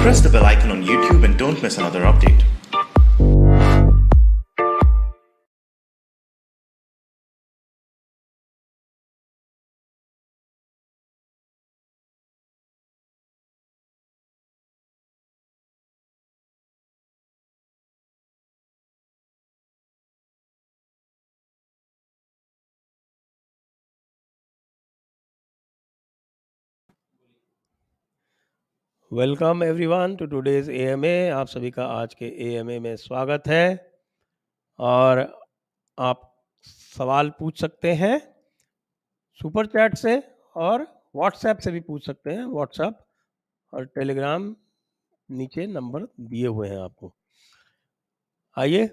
Press the bell icon on YouTube and don't miss another update. Welcome everyone to today's AMA. आप सभी का आज के AMA में स्वागत है और आप सवाल पूछ सकते हैं सुपर चैट से और व्हाट्सएप से भी पूछ सकते हैं। व्हाट्सएप और टेलीग्राम नीचे नंबर दिए हुए हैं आपको। आइए,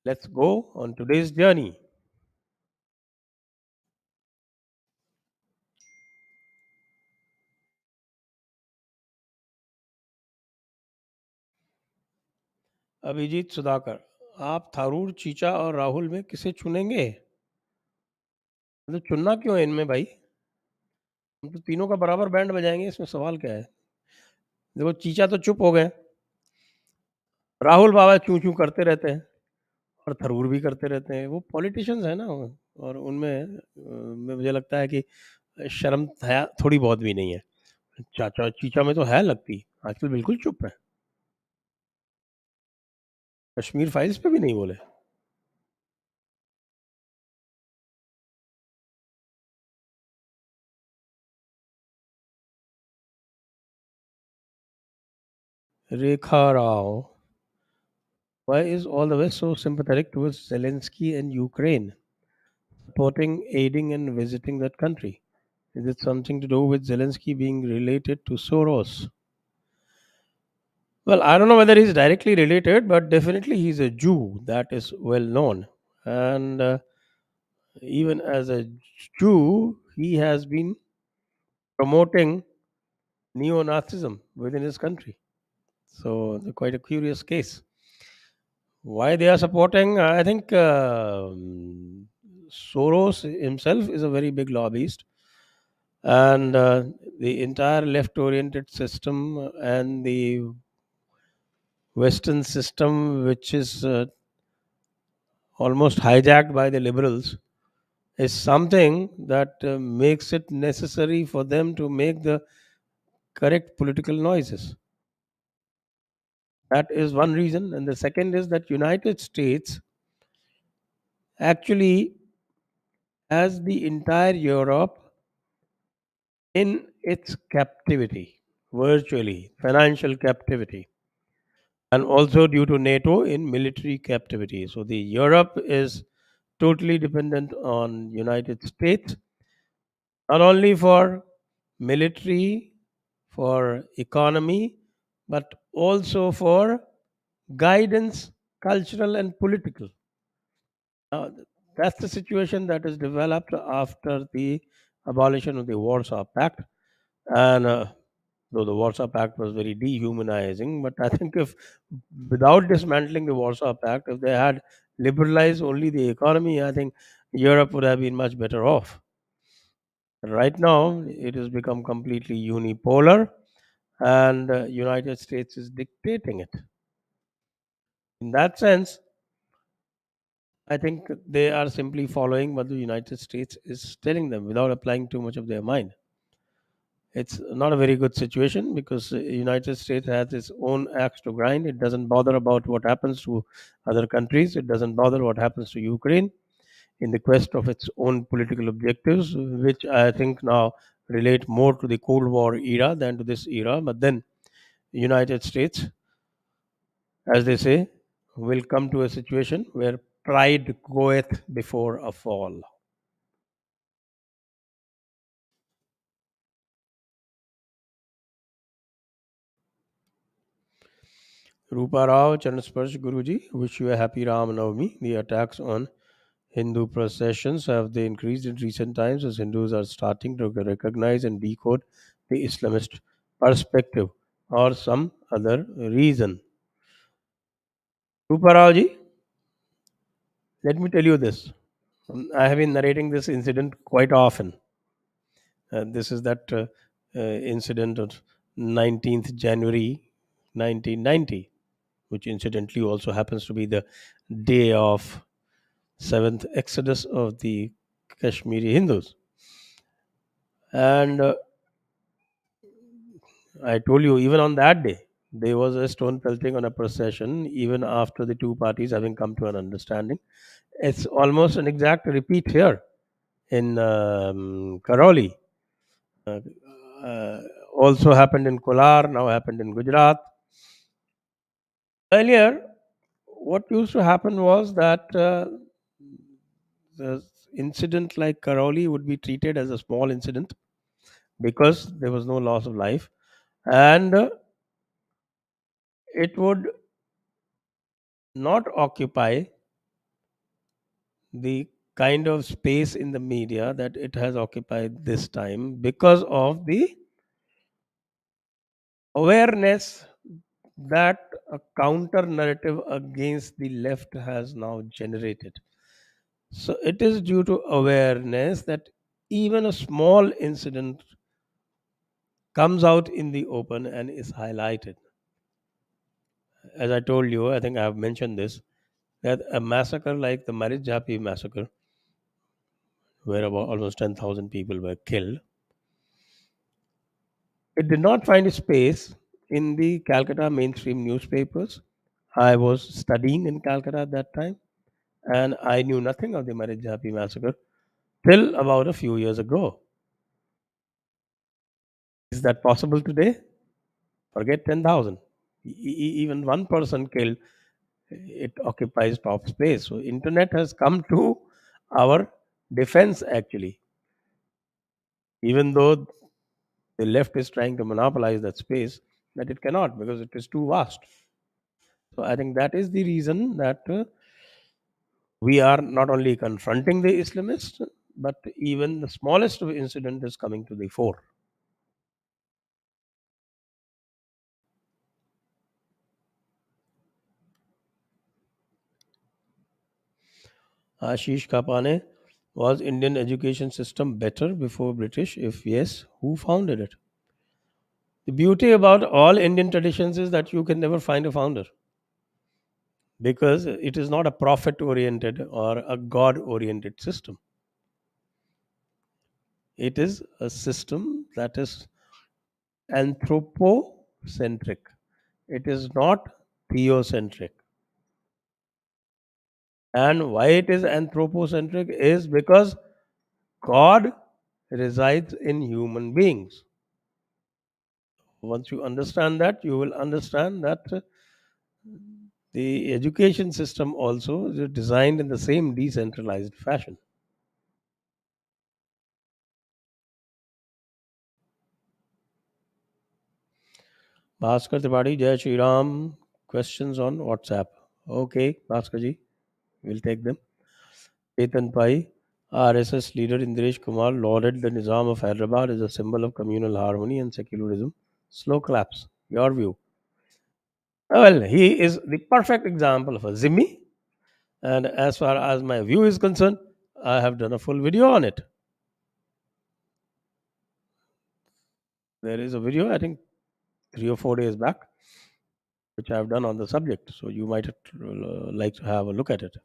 let's go on today's journey. Abhijit Sudhakar, आप थारूर, चीचा और राहुल में किसे चुनेंगे? मतलब चुनना क्यों है इनमें भाई? हम तो तीनों का बराबर बैंड बजाएंगे, इसमें सवाल क्या है? देखो, चीचा तो चुप हो गए, राहुल बाबा चूं चूं करते रहते हैं और थरूर भी करते रहते हैं। वो पॉलिटिशियंस है ना, और उनमें मुझे लगता है कि शर्म हया थोड़ी बहुत भी नहीं है। चाचा चीचा में तो है लगती, आजकल बिल्कुल चुप है। कश्मीर फाइल्स पे भी नहीं बोले। रेखा Rao, why is all the West so sympathetic towards Zelensky and Ukraine, supporting, aiding and visiting that country? Is it something to do with Zelensky being related to Soros? Well, I don't know whether he's directly related, but definitely he's a Jew that is well known. And even as a Jew, he has been promoting neo Nazism within his country. So, quite a curious case. Why they are supporting? I think Soros himself is a very big lobbyist, and the entire left oriented system and the Western system, which is almost hijacked by the liberals, is something that makes it necessary for them to make the correct political noises. That is one reason. And the second is that United States actually has the entire Europe in its captivity, virtually financial captivity, and also due to NATO in military captivity. So the Europe is totally dependent on United States, not only for military, for economy, but also for guidance, cultural and political. Now, that's the situation that is developed after the abolition of the Warsaw Pact. And though the Warsaw Pact was very dehumanizing, but I think if without dismantling the Warsaw Pact, if they had liberalized only the economy, I think Europe would have been much better off. Right now, it has become completely unipolar, and United States is dictating it. In that sense, I think they are simply following what the United States is telling them without applying too much of their mind. It's not a very good situation because the United States has its own axe to grind. It doesn't bother about what happens to other countries. It doesn't bother what happens to Ukraine in the quest of its own political objectives, which I think now relate more to the Cold War era than to this era. But then the United States, as they say, will come to a situation where pride goeth before a fall. Rupa Rao Chanasparsh Guruji, wish you a happy Ram Navami. The attacks on Hindu processions have they increased in recent times as Hindus are starting to recognize and decode the Islamist perspective or some other reason. Rupa Rao ji, let me tell you this. I have been narrating this incident quite often. This is that incident of 19th January 1990, which incidentally also happens to be the day of 7th exodus of the Kashmiri Hindus. And I told you, even on that day, there was a stone pelting on a procession, even after the two parties having come to an understanding. It's almost an exact repeat here in Karoli. Uh, uh, Also happened in Kolar, now happened in Gujarat. Earlier, what used to happen was that the incident like Karoli would be treated as a small incident because there was no loss of life, and it would not occupy the kind of space in the media that it has occupied this time because of the awareness that a counter narrative against the left has now generated. So it is due to awareness that even a small incident comes out in the open and is highlighted. As I told you, I think I have mentioned this, that a massacre like the Japi massacre, where about almost 10,000 people were killed, it did not find a space in the Calcutta mainstream newspapers. I was studying in Calcutta at that time, and I knew nothing of the Japi massacre till about a few years ago. Is that possible today? Forget 10,000. Even one person killed, it occupies top space. So internet has come to our defense actually, even though the left is trying to monopolize that space, that it cannot because it is too vast. So I think that is the reason that we are not only confronting the Islamists, but even the smallest of incident is coming to the fore. Ashish Kapane, was Indian education system better before British? If yes, who founded it? The beauty about all Indian traditions is that you can never find a founder because it is not a profit oriented or a God oriented system. It is a system that is anthropocentric. It is not theocentric. And why it is anthropocentric is because God resides in human beings. Once you understand that, you will understand that the education system also is designed in the same decentralized fashion. Bhaskar Tripathi, Jai Shri Ram. Questions on WhatsApp. Okay, Bhaskar ji, we'll take them. Chetan Pai, RSS leader Indiresh Kumar lauded the Nizam of Hyderabad as a symbol of communal harmony and secularism. Slow claps. Your view. Well, he is the perfect example of a Zimmi. And as far as my view is concerned, I have done a full video on it. There is a video, I think 3 or 4 days back, which I have done on the subject. So you might like to have a look at it.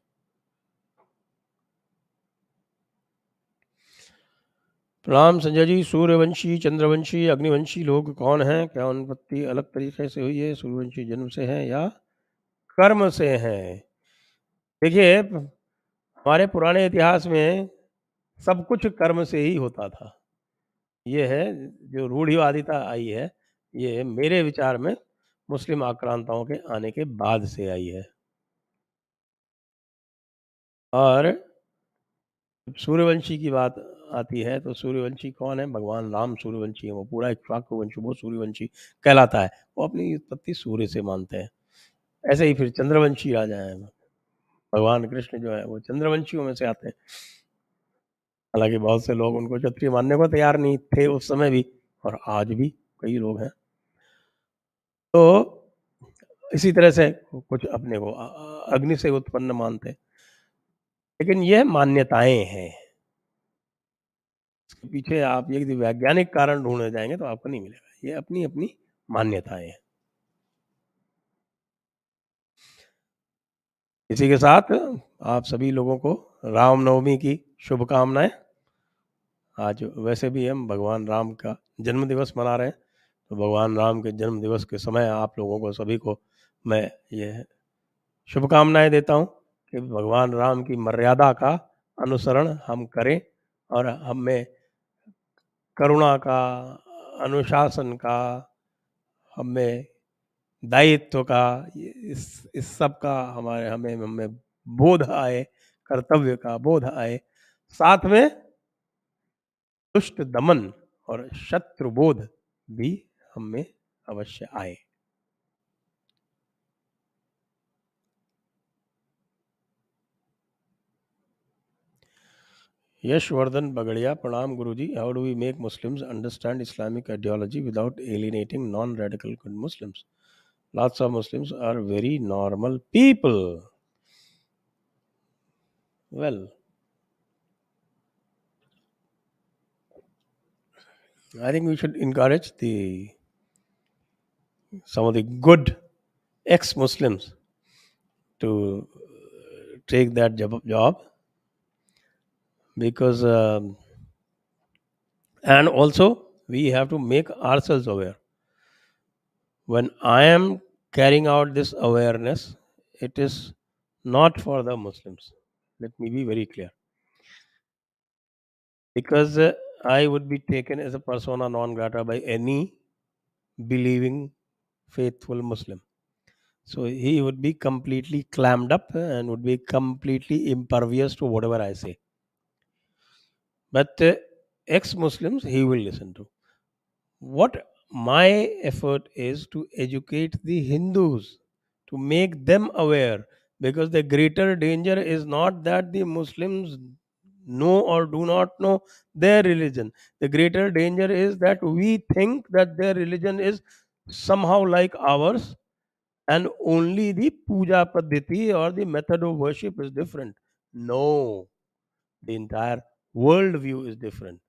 प्रणाम संजय जी, सूर्यवंशी, चंद्रवंशी, अग्निवंशी लोग कौन हैं? क्या उत्पत्ति अलग तरीके से हुई है? सूर्यवंशी जन्म से हैं या कर्म से हैं? देखिए, हमारे पुराने इतिहास में सब कुछ कर्म से ही होता था। ये है जो रूढ़िवादिता आई है, ये मेरे विचार में मुस्लिम आक्रांताओं के आने के बाद से आई है। और सूर्यवंशी की बात आती है तो सूर्यवंशी कौन है? भगवान राम सूर्यवंशी है, वो पूरा इक्ष्वाकु वंश वो सूर्यवंशी कहलाता है। वो अपनी उत्पत्ति सूर्य से मानते हैं। ऐसे ही फिर चंद्रवंशी राजा हैं, भगवान कृष्ण जो है वो चंद्रवंशियों में से आते हैं। हालाँकि बहुत से लोग उनको क्षत्रिय मानने को तैयार नहीं थे उस समय भी, और आज भी कई लोग हैं। तो इसी तरह से कुछ अपने को अग्नि से उत्पन्न मानते हैं। लेकिन ये मान्यताएँ हैं। इसके पीछे आप यदि वैज्ञानिक कारण ढूँढने जाएँगे तो आपको नहीं मिलेगा। ये अपनी-अपनी मान्यताएं हैं। इसी के साथ आप सभी लोगों को रामनवमी की शुभकामनाएं। आज वैसे भी हम भगवान राम का जन्म दिवस मना रहे हैं, तो भगवान राम के जन्म दिवस के समय आप लोगों को सभी को मैं ये शुभकामनाएं देता हूं कि भगवान राम की मर्यादा का अनुसरण हम करें और हम में करुणा का, अनुशासन का, हम में दायित्व का, इस सब का हमारे हमें हमें बोध आए, कर्तव्य का बोध आए, साथ में दुष्ट दमन और शत्रु बोध भी हम में अवश्य आए। यशवर्धन बगड़िया, प्रणाम गुरुजी। How do we make Muslims understand Islamic ideology without alienating non-radical good Muslims? Lots of Muslims are very normal people. Well, I think we should encourage some of the good ex-Muslims to take that job because and also we have to make ourselves aware. When I am carrying out this awareness, it is not for the Muslims. Let me be very clear. Because I would be taken as a persona non grata by any believing faithful Muslim. So he would be completely clammed up and would be completely impervious to whatever I say. But ex Muslims, he will listen to. What my effort is to educate the Hindus, to make them aware, because the greater danger is not that the Muslims know or do not know their religion. The greater danger is that we think that their religion is somehow like ours, and only the puja paddhati or the method of worship is different. No, the entire worldview is different.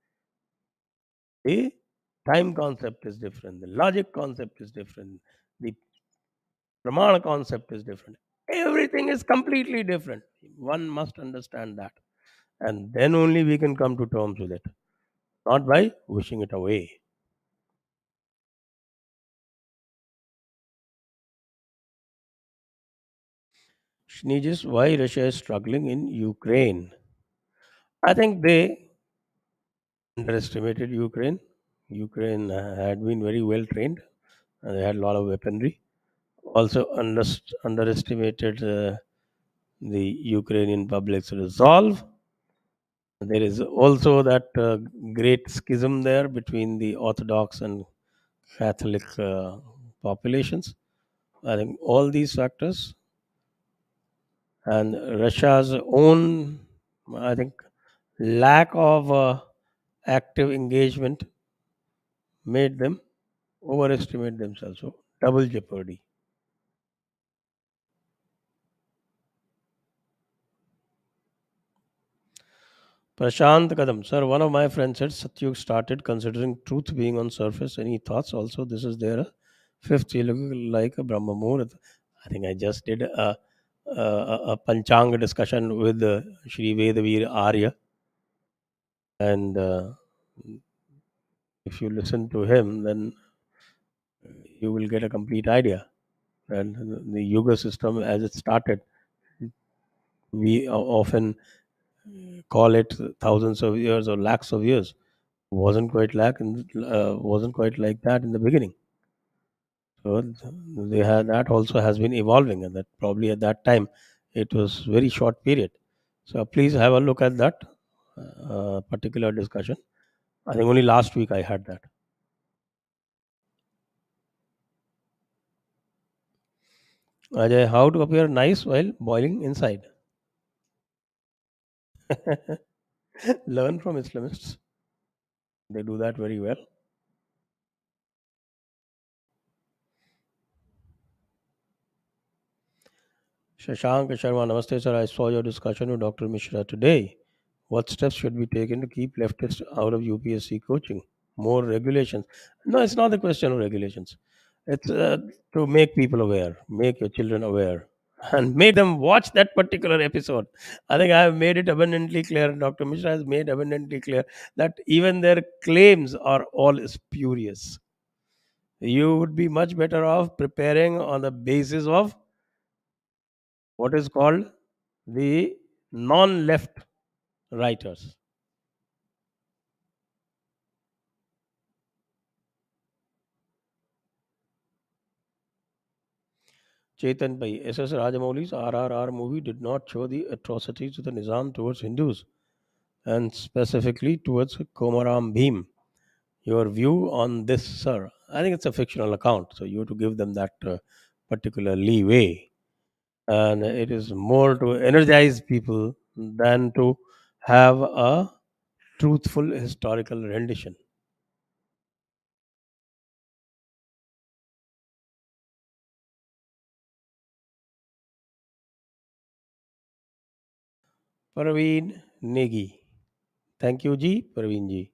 The time concept is different, the logic concept is different, the pramana concept is different. Everything is completely different. One must understand that. And then only we can come to terms with it, not by wishing it away. Sneeges, why Russia is struggling in Ukraine? I think they underestimated Ukraine. Ukraine had been very well trained, and they had a lot of weaponry. Also underestimated the Ukrainian public's resolve. There is also that great schism there between the Orthodox and Catholic populations. I think all these factors and Russia's own, I think, lack of active engagement made them overestimate themselves. So, double jeopardy. Prashant Kadam, sir, one of my friends said Satyug started considering truth being on surface. Any thoughts? Also, this is there a fifth like a Brahma Muhurat. I think I just did a Panchanga discussion with Shri Vedavir Arya, and if you listen to him, then you will get a complete idea. And the Yuga system, as it started, we often call it thousands of years or lakhs of years. Wasn't quite like that in the beginning. So they had that also has been evolving, and that probably at that time it was very short period. So please have a look at that particular discussion. I think only last week I had that. Ajay, how to appear nice while boiling inside? Learn from Islamists. They do that very well. Shashank Sharma, Namaste sir. I saw your discussion with Dr. Mishra today. What steps should be taken to keep leftists out of UPSC coaching? More regulations? No, it's not the question of regulations. It's to make people aware, make your children aware, and make them watch that particular episode. I think I have made it abundantly clear. Dr. Mishra has made abundantly clear that even their claims are all spurious. You would be much better off preparing on the basis of what is called the non left writers. Chetan Pai, SS Rajamouli's RRR movie did not show the atrocities of the Nizam towards Hindus and specifically towards Komaram Bhim. Your view on this, sir? I think it's a fictional account, so you have to give them that particular leeway. And it is more to energize people than to have a truthful historical rendition. Parveen Negi. Thank you, Ji. Parveen Ji.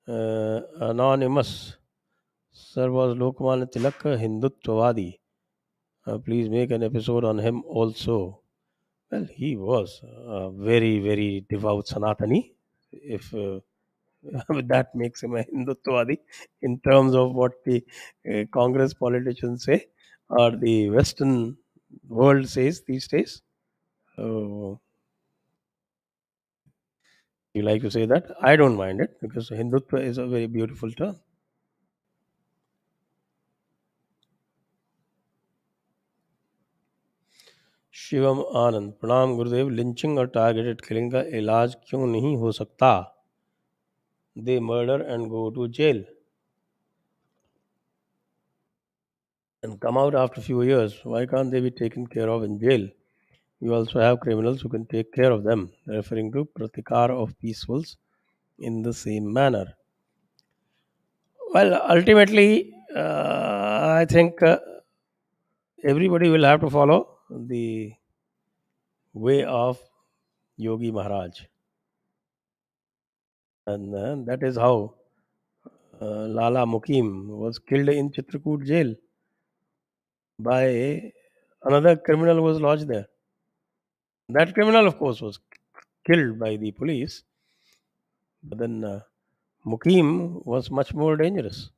Anonymous. Sir, was Lokmanya Tilak a Hindutvawadi? Please make an episode on him also. Well, he was a very, very devout Sanatani. If that makes him a Hindutvawadi in terms of what the Congress politicians say or the Western world says these days. So, you like to say that? I don't mind it because Hindutva is a very beautiful term. Shivam Anand प्रणाम गुरुदेव lynching और targeted killing का इलाज क्यों नहीं हो सकता they murder and go to jail and come out after a few years. Why can't they be taken care of in jail? You also have criminals who can take care of them, referring to pratikar of peacefuls in the same manner. Well, ultimately, I think everybody will have to follow the way of Yogi Maharaj. And that is how Lala Mukim was killed in Chitrakoot jail by another criminal who was lodged there. That criminal, of course, was killed by the police, but then Mukim was much more dangerous.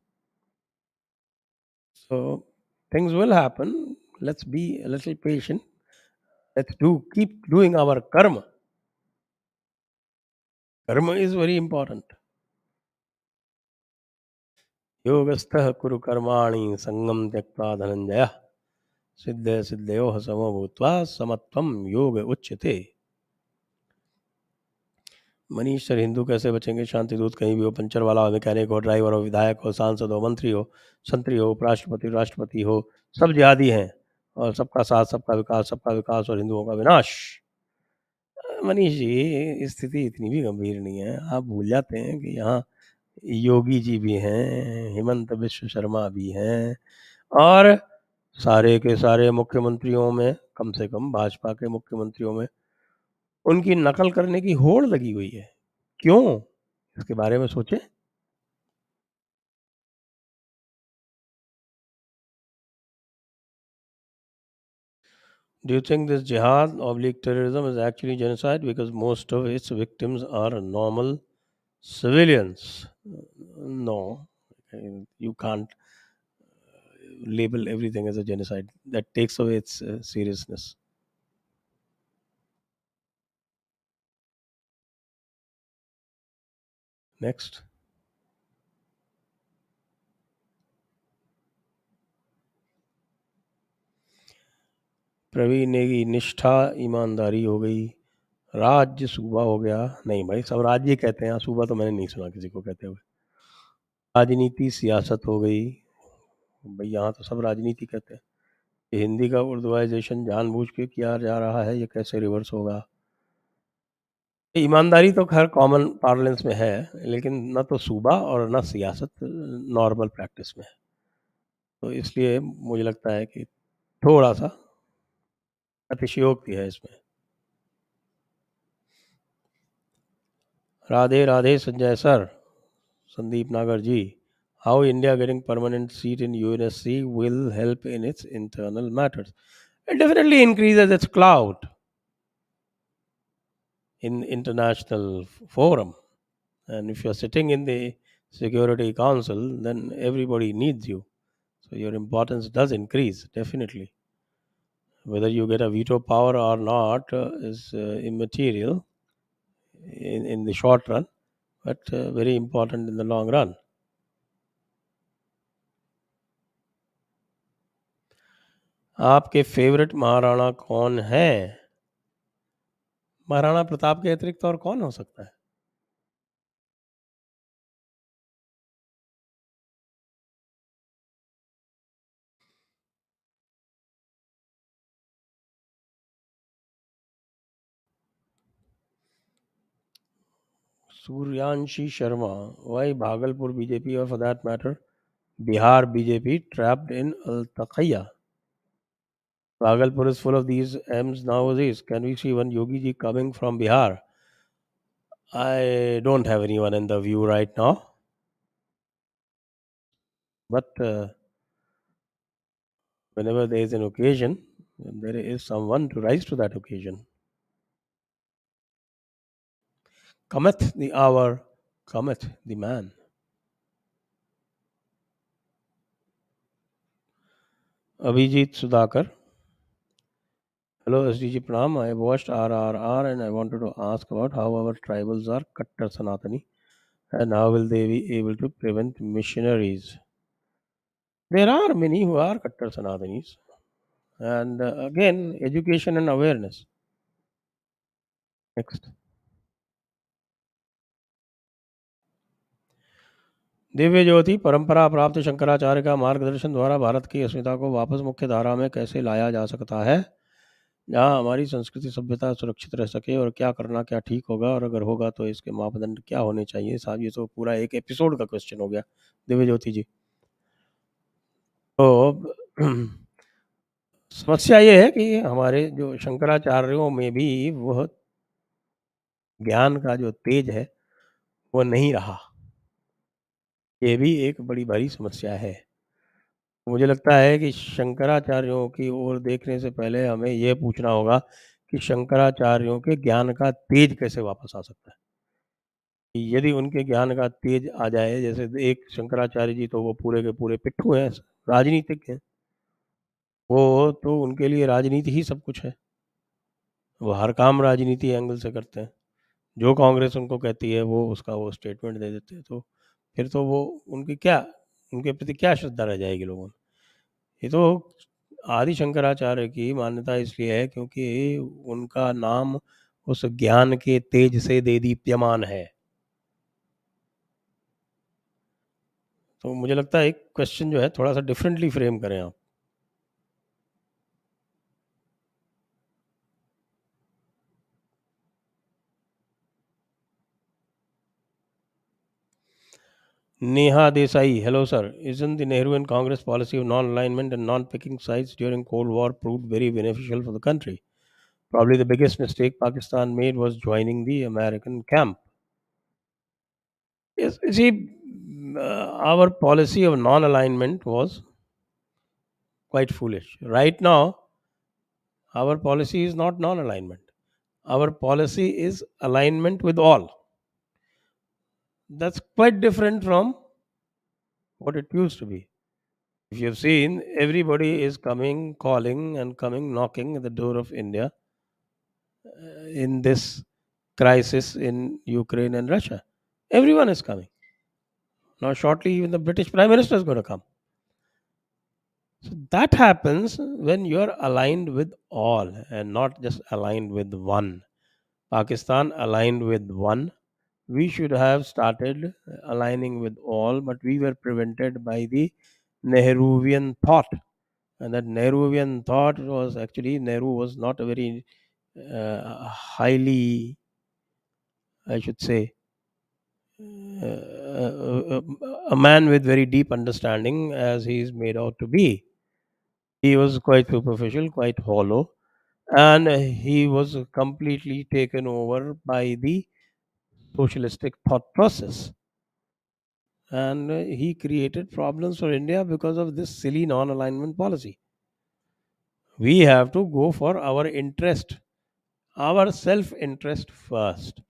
So things will happen. Let's be a little patient. Let's keep doing our karma. Karma is very important. Yogastha kuru karmani sangam tyakta dhananjaya siddhe siddhayoh samo bhutva samatvam yoga uchyate. Manish sir Hindu कैसे बचेंगे शांति दूत कहीं भी हो puncture वाला हो mechanic हो driver हो विधायक हो सांसद हो मंत्री हो संतरी हो उपराष्ट्रपति राष्ट्रपति हो सब जिहादी हैं और सबका साथ सबका विकास और हिंदुओं का विनाश मनीष जी स्थिति इतनी भी गंभीर नहीं है आप भूल जाते हैं कि यहाँ योगी जी भी हैं हेमंत विश्व शर्मा भी हैं और सारे के सारे मुख्यमंत्रियों में कम से कम भाजपा के मुख्यमंत्रियों में उनकी नकल करने की होड़ लगी हुई है क्यों इसके बारे में सोचें Do you think this jihad oblique terrorism is actually genocide because most of its victims are normal civilians? No, you can't label everything as a genocide. That takes away its seriousness. Next. Praveen Negi निष्ठा ईमानदारी हो गई राज्य सूबा हो गया नहीं भाई सब राज्य कहते हैं सूबा तो मैंने नहीं सुना किसी को कहते हुए राजनीति सियासत हो गई भाई यहाँ तो सब राजनीति कहते हैं ये हिंदी का उर्दूवाइजेशन जानबूझ के किया जा रहा है ये कैसे रिवर्स होगा ईमानदारी तो खैर कॉमन पार्लेंस में है लेकिन न तो सूबा और न सियासत नॉर्मल प्रैक्टिस में है तो इसलिए मुझे लगता है कि थोड़ा सा अतिशयोक्ति है इसमें राधे राधे संजय सर संदीप नागर जी how India getting permanent seat in UNSC will help in its internal matters. It definitely increases its clout in international forum. And if you're sitting in the Security Council, then everybody needs you. So your importance does increase, definitely. Whether you get a veto power or not is immaterial in the short run, but very important in the long run. आपके favourite Maharana कौन है? महाराणा प्रताप के अतिरिक्त और कौन हो सकता है? Suryanshi Sharma, why Bhagalpur BJP or for that matter Bihar BJP trapped in Al Taqiyya? Bhagalpur is full of these M's nowadays. Can we see one Yogi ji coming from Bihar? I don't have anyone in the view right now, but whenever there is an occasion, there is someone to rise to that occasion. Cometh the hour, cometh the man. Abhijit Sudhakar. Hello SDG Pranam. I watched RRR and I wanted to ask about how our tribals are Kattar Sanatani and how will they be able to prevent missionaries. There are many who are Kattar Sanatanis, and again, education and awareness. Next. Divya ज्योति परंपरा प्राप्त शंकराचार्य का मार्गदर्शन द्वारा भारत की अस्मिता को वापस मुख्य धारा में कैसे लाया जा सकता है, जहाँ हमारी संस्कृति सभ्यता सुरक्षित रह सके, और क्या करना क्या ठीक होगा, और अगर होगा तो इसके मापदंड क्या होने चाहिए? साहब ये तो पूरा एक एपिसोड का क्वेश्चन हो गया दिव्य ज्योति जी। तो समस्या ये है कि हमारे जो शंकराचार्यों में भी वह ज्ञान का जो तेज है वो नहीं रहा। ये भी एक बड़ी भारी समस्या है। मुझे लगता है कि शंकराचार्यों की ओर देखने से पहले हमें ये पूछना होगा कि शंकराचार्यों के ज्ञान का तेज कैसे वापस आ सकता है। यदि उनके ज्ञान का तेज आ जाए, जैसे एक शंकराचार्य जी तो वो पूरे के पूरे पिट्ठू हैं, राजनीतिक हैं, वो तो उनके लिए राजनीति ही सब कुछ है। वो हर काम राजनीति एंगल से करते हैं। जो कांग्रेस उनको कहती है वो उसका वो स्टेटमेंट दे देते हैं। तो फिर तो वो उनके प्रति क्या श्रद्धा रह जाएगी लोगों में? ये तो आदि शंकराचार्य की मान्यता इसलिए है क्योंकि उनका नाम उस ज्ञान के तेज से देदीप्यमान है। तो मुझे लगता है एक क्वेश्चन जो है थोड़ा सा डिफरेंटली फ्रेम करें आप। Neha Desai, hello sir. Isn't the Nehru and Congress policy of non-alignment and non-picking sides during Cold War proved very beneficial for the country? Probably the biggest mistake Pakistan made was joining the American camp. Yes, you see, our policy of non-alignment was quite foolish. Right now, our policy is not non-alignment. Our policy is alignment with all. That's quite different from what it used to be. If you've seen, everybody is coming, calling, and coming knocking at the door of India in this crisis in Ukraine and Russia. Everyone is coming. Now, shortly, even the British Prime Minister is going to come. So that happens when you're aligned with all and not just aligned with one. Pakistan aligned with one. We should have started aligning with all, but we were prevented by the Nehruvian thought. And that Nehruvian thought was actually, Nehru was not a very highly, I should say, a man with very deep understanding as he is made out to be. He was quite superficial, quite hollow, and he was completely taken over by the socialistic thought process. and he created problems for India because of this silly non alignment policy. We have to go for our interest, our self interest first.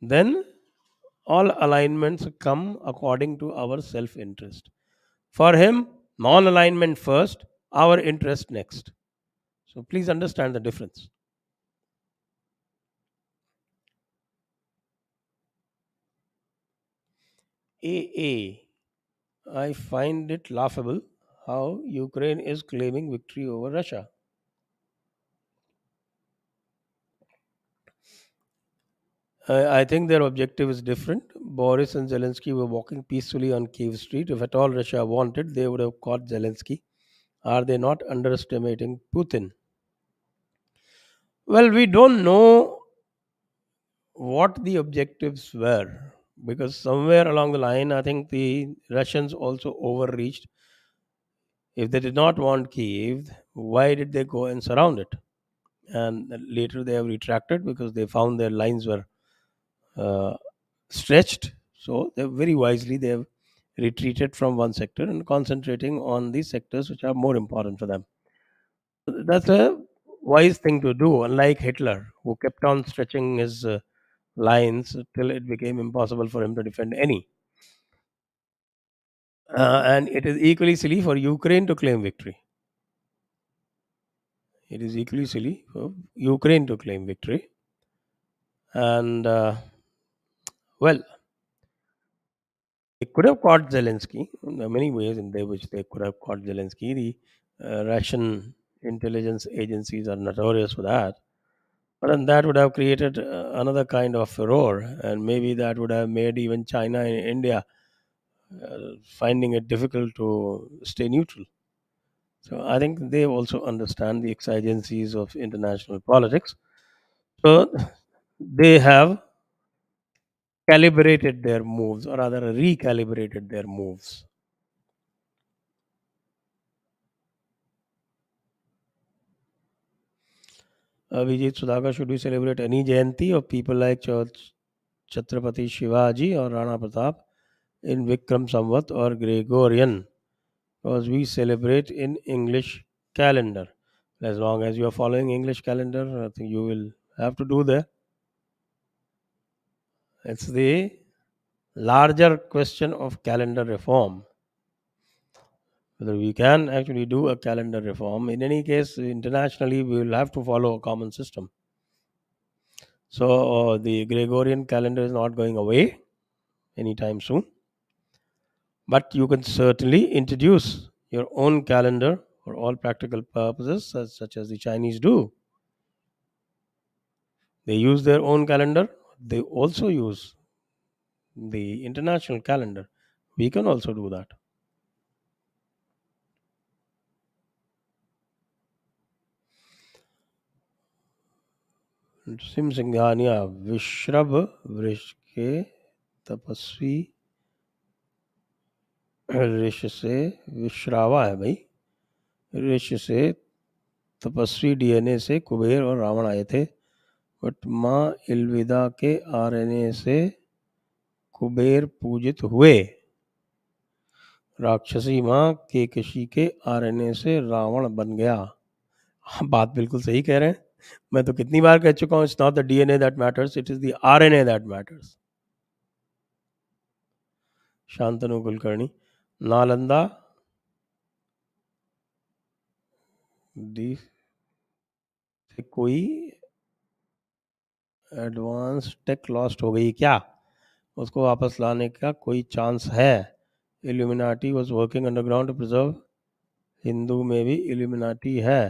Then all alignments come according to our self interest. For him, non alignment first, our interest next. So please understand the difference. AA. I find it laughable how Ukraine is claiming victory over Russia. I think their objective is different. Boris and Zelensky were walking peacefully on Kiev Street. If at all Russia wanted, they would have caught Zelensky. Are they not underestimating Putin? Well, we don't know what the objectives were because somewhere along the line, I think the Russians also overreached. If they did not want Kiev, why did they go and surround it? And later they have retracted because they found their lines were uh, stretched. So they very wisely they have retreated from one sector and concentrating on the sectors which are more important for them. That's a wise thing to do, unlike Hitler, who kept on stretching his lines till it became impossible for him to defend any. And it is equally silly for Ukraine to claim victory. It is equally silly for Ukraine to claim victory. And well, they could have caught Zelensky. There are many ways in which they could have caught Zelensky. The Russian intelligence agencies are notorious for that. But then that would have created another kind of furor, and maybe that would have made even China and India finding it difficult to stay neutral. So I think they also understand the exigencies of international politics. So they have calibrated their moves, or rather recalibrated their moves. Vijay Sudhakar, should we celebrate any Jayanti of people like Chhatrapati Shivaji or Rana Pratap in Vikram Samvat or Gregorian? Because we celebrate in English calendar. As long as you are following English calendar, I think you will have to do that. It's the larger question of calendar reform. Whether we can actually do a calendar reform. In any case, internationally, we will have to follow a common system. So the Gregorian calendar is not going away anytime soon. But you can certainly introduce your own calendar for all practical purposes, such as the Chinese do. They use their own calendar, they also use the international calendar. We can also do that. Sim Singhania विश्रभ वृक्ष के तपस्वी ऋषि से विश्रावा है भाई ऋषि से तपस्वी DNA से कुबेर और रावण आए थे बट माँ इलविदा के आरएनए से कुबेर पूजित हुए राक्षसी माँ केकशी के आरएनए से रावण बन गया बात बिल्कुल सही कह रहे हैं मैं तो कितनी बार कह चुका हूँ it's not the DNA that matters it is the RNA that matters Shantanu Kulkarni Nalanda दी से कोई एडवांस टेक लॉस्ट हो गई क्या उसको वापस लाने का कोई चांस है illuminati was working underground to preserve Hindu में भी इल्यूमिनाटी है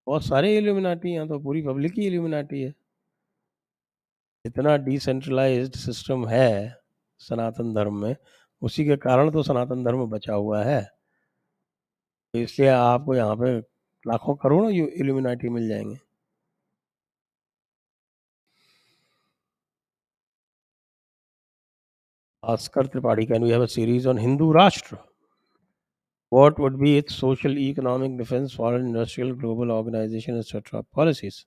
बहुत सारे इल्यूमिनाटी हैं तो पूरी पब्लिक ही इल्यूमिनाटी है इतना डिसेंट्रलाइज्ड सिस्टम है सनातन धर्म में उसी के कारण तो सनातन धर्म बचा हुआ है तो इसलिए आपको यहाँ पे लाखों करोड़ों इल्यूमिनाटी मिल जाएंगे Oscar Tripathi, can we have a series on Hindu Rashtra? What would be its social, economic, defense, foreign, industrial, global organization, etc. policies?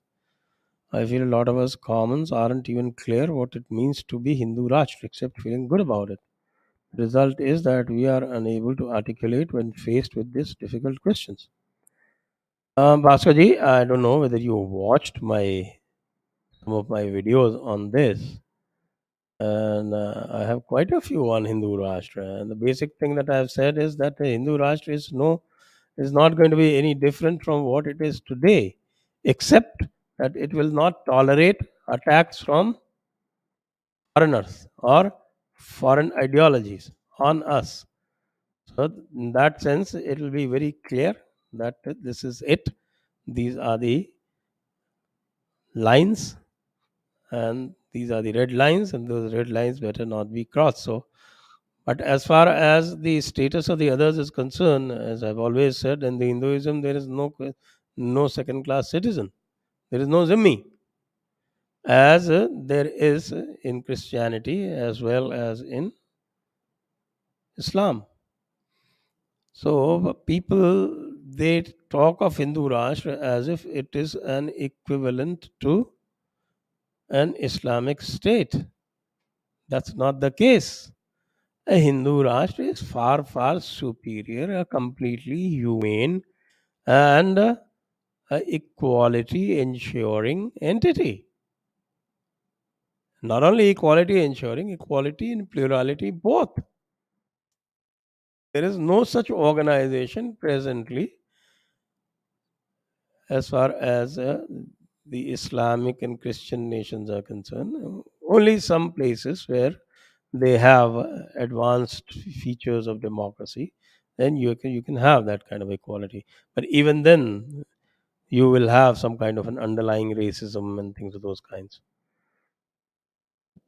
I feel a lot of us commons aren't even clear what it means to be Hindu Rashtra except feeling good about it. The result is that we are unable to articulate when faced with these difficult questions. Bhaskar ji, I don't know whether you watched some of my videos on this, and I have quite a few on Hindu Rashtra. And the basic thing that I have said is that the Hindu Rashtra is not going to be any different from what it is today, except that it will not tolerate attacks from foreigners or foreign ideologies on us. So, in that sense, it will be very clear that this is it. These are the lines, and these are the red lines, and those red lines better not be crossed. So, but as far as the status of the others is concerned, as I've always said, in the Hinduism, there is no second class citizen. There is no zimmi, as there is in Christianity as well as in Islam. So people, they talk of Hindu Rashtra as if it is an equivalent to an Islamic state. That's not the case. A Hindu Rashtra is far, far superior, a completely humane and a equality ensuring entity. Not only equality ensuring, equality and plurality both. There is no such organization presently as far as the Islamic and Christian nations are concerned. Only some places where they have advanced features of democracy, then you can have that kind of equality. But even then, you will have some kind of an underlying racism and things of those kinds.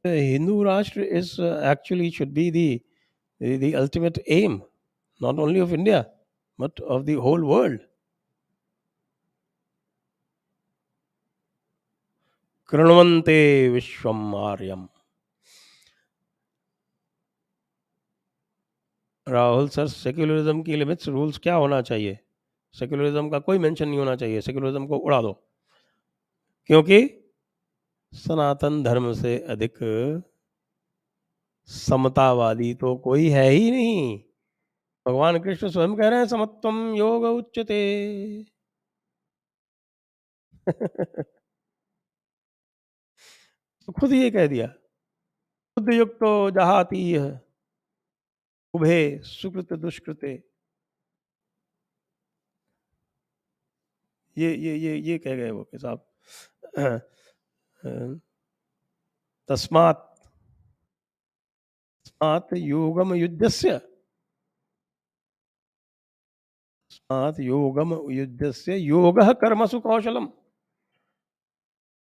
The Hindu Rashtra is actually should be the ultimate aim, not only of India, but of the whole world. कृण्वन्ते विश्वम आर्यम. Rahul sir, secularism की limits rules क्या होना चाहिए? Secularism का कोई mention नहीं होना चाहिए, सेक्युलरिज्म को उड़ा दो, क्योंकि सनातन धर्म से अधिक समतावादी तो कोई है ही नहीं. भगवान कृष्ण स्वयं कह रहे हैं समत्वम योग उच्यते. तो खुद ये कह दिया, बुद्ध युक्तो जहाती है उभे सुकृत दुष्कृते. ये कह गए वो कि साहब तस्मात् तस्मात् योगम युद्धस्य योगम युद्धस्य योगः कर्मसु कौशलम.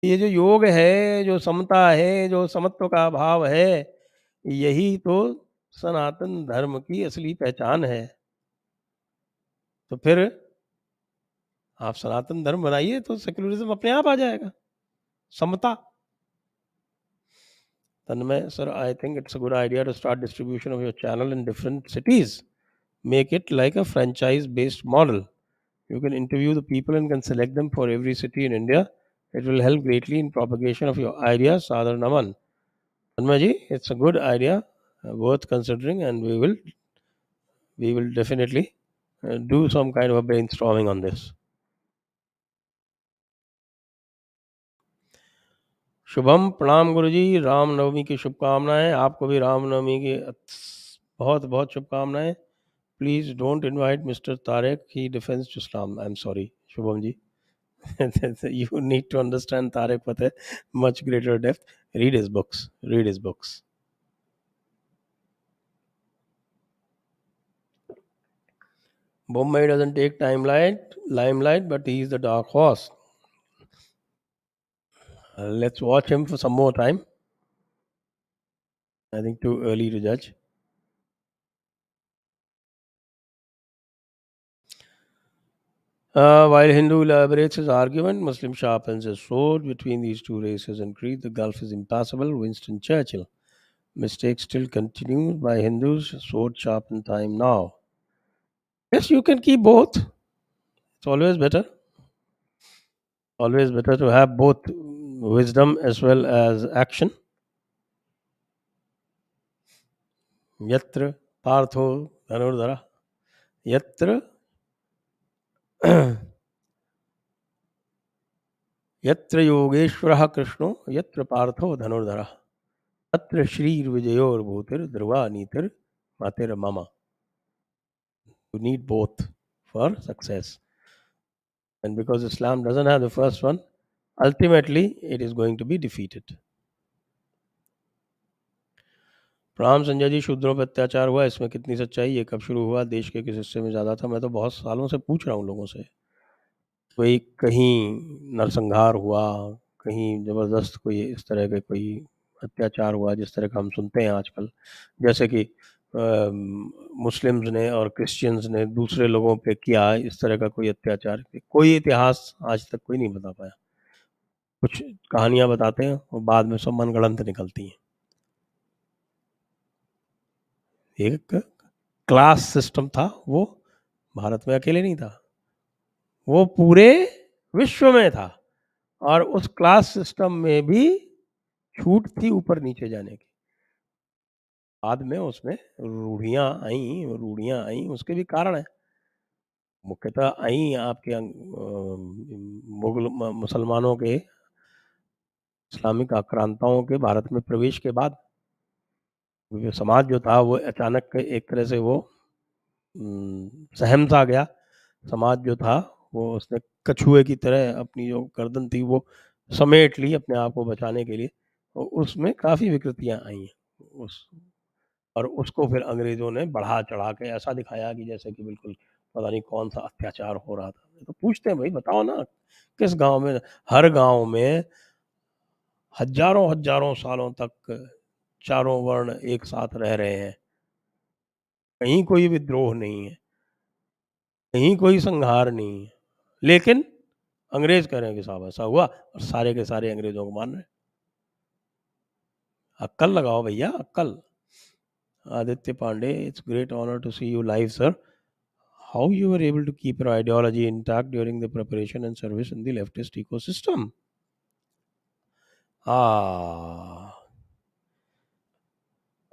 ये जो योग है, जो समता है, जो समत्व का भाव है, यही तो सनातन धर्म की असली पहचान है. तो फिर आप सनातन धर्म बनाइए तो सेक्युलरिज्म अपने आप आ जाएगा. समता. Tanmay, sir, I think it's a good idea to start distribution of your channel in different cities. Make it like a franchise based model. You can interview the people and can select them for every city in India. It will help greatly in propagation of your ideas, Sadar Naman. Tanmay ji, it's a good idea, worth considering, and we will definitely do some kind of a brainstorming on this. Shubham, प्रणाम गुरुजी, रामनवमी की शुभकामनाएं. आपको भी रामनवमी की बहुत बहुत शुभकामनाएं. Please don't invite Mr. Tarek. He defends Islam. I'm sorry, Shubham ji. You need to understand Tarek with a much greater depth. Read his books. Read his books. Bombay doesn't take limelight, but he's the dark horse. Let's watch him for some more time. I think too early to judge. While Hindu elaborates his argument, Muslim sharpens his sword. Between these two races and creed, the gulf is impassable. Winston Churchill. Mistake still continued by Hindus. Sword sharpened time now. Yes, you can keep both. It's always better. Always better to have both wisdom as well as action. Yatra partho dhanurdhara. Yatra यत्र योगेश्वरः कृष्णो यत्र पार्थो धनुर्धरः तत्र श्रीर्विजयोर्भूतिर्ध्रुवा नीतिर्मतिर्मम. You need both for success. And because Islam doesn't have the first one, ultimately it is going to be defeated. प्रणाम संजय जी, शूद्रों पर अत्याचार हुआ, इसमें कितनी सच्चाई, ये कब शुरू हुआ, देश के किस हिस्से में ज़्यादा था? मैं तो बहुत सालों से पूछ रहा हूँ लोगों से। कोई कहीं नरसंहार हुआ, कहीं ज़बरदस्त कोई इस तरह के कोई अत्याचार हुआ जिस तरह का हम सुनते हैं आजकल, जैसे कि मुस्लिम्स ने और क्रिश्चियंस ने दूसरे लोगों पे किया इस तरह का कोई अत्याचार, कोई इतिहास आज तक कोई नहीं बता पाया। कुछ कहानियाँ बताते हैं और बाद में सब मनगढ़ंत निकलती हैं। एक क्लास सिस्टम था, वो भारत में अकेले नहीं था, वो पूरे विश्व में था, और उस क्लास सिस्टम में भी छूट थी ऊपर नीचे जाने की। बाद में उसमें रूढ़ियाँ आई, उसके भी कारण है। मुख्यतः आई आपके मुसलमानों के, इस्लामिक आक्रांताओं के भारत में प्रवेश के बाद समाज जो था वो अचानक एक तरह से वो सहम सा गया। समाज जो था वो उसने कछुए की तरह अपनी जो गर्दन थी वो समेट ली अपने आप को बचाने के लिए, और उसमें काफ़ी विकृतियाँ आई हैं उस, और उसको फिर अंग्रेज़ों ने बढ़ा चढ़ा के ऐसा दिखाया कि जैसे कि बिल्कुल पता नहीं कौन सा अत्याचार हो रहा था। तो पूछते हैं भाई बताओ ना, किस गांव में, हर गांव में हजारों हजारों सालों तक चारों वर्ण एक साथ रह रहे हैं, कहीं कोई विद्रोह नहीं है, कहीं कोई संहार नहीं है, लेकिन अंग्रेज कह रहे हैं कि साहब ऐसा हुआ, और सारे के सारे अंग्रेजों को मान रहे हैं। अक्कल लगाओ भैया, अक्कल। Aditya Pandey, it's great honour to see you live sir. How you were able to keep your ideology intact during the preparation and service in the leftist ecosystem?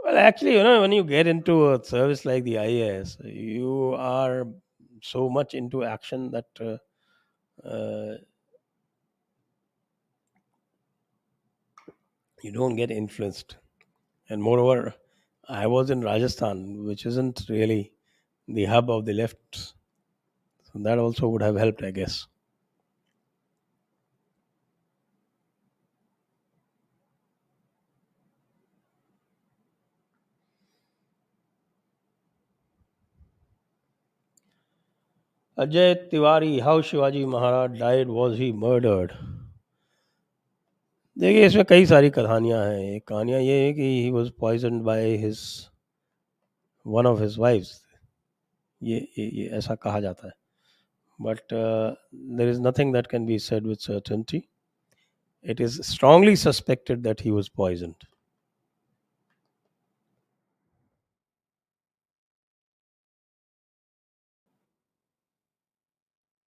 Well, actually, when you get into a service like the IAS, you are so much into action that you don't get influenced. And moreover, I was in Rajasthan, which isn't really the hub of the left. So that also would have helped, I guess. Ajay Tiwari, how Shivaji Maharaj died, was he murdered? देखिए, इसमें कई सारी कहानियाँ हैं। एक कहानियाँ ये है कि he was poisoned by his one of his wifes, ये ऐसा कहा जाता है, but there is nothing that can be said with certainty. It is strongly suspected that he was poisoned.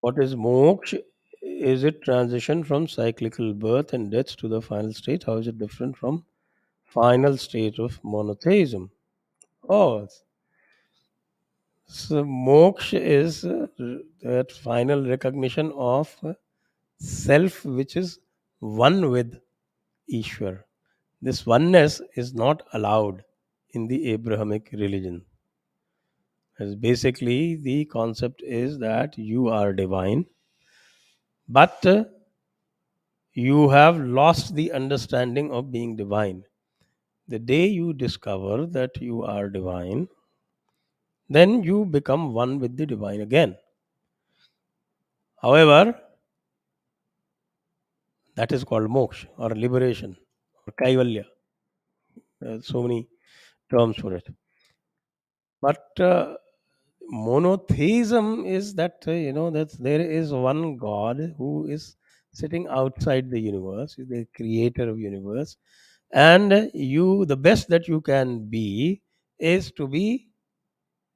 What is moksha? Is it transition from cyclical birth and death to the final state? How is it different from final state of monotheism? Oh, so moksha is that final recognition of self which is one with Ishwar. This oneness is not allowed in the Abrahamic religion. As basically, the concept is that you are divine, but you have lost the understanding of being divine. The day you discover that you are divine, then you become one with the divine again. However, that is called moksha or liberation or kaivalya. There are so many terms for it. But monotheism is that that there is one God who is sitting outside the universe, is the creator of universe, and you, the best that you can be is to be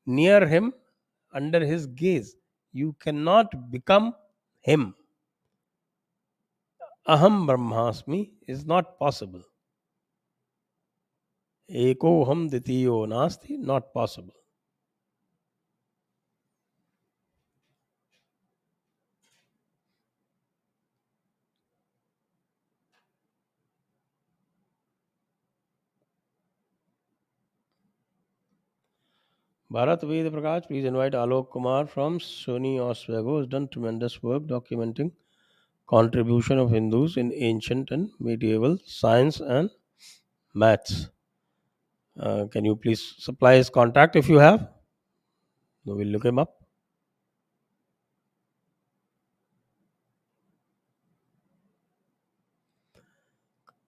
near him, under his gaze. You cannot become him. Aham Brahmasmi is not possible. Eko ham ditiyo nasti, not possible. Bharat Ved Prakash, please invite Alok Kumar from Sony Oswego, has done tremendous work documenting contribution of Hindus in ancient and medieval science and maths. Can you please supply his contact if you have? No, we'll look him up.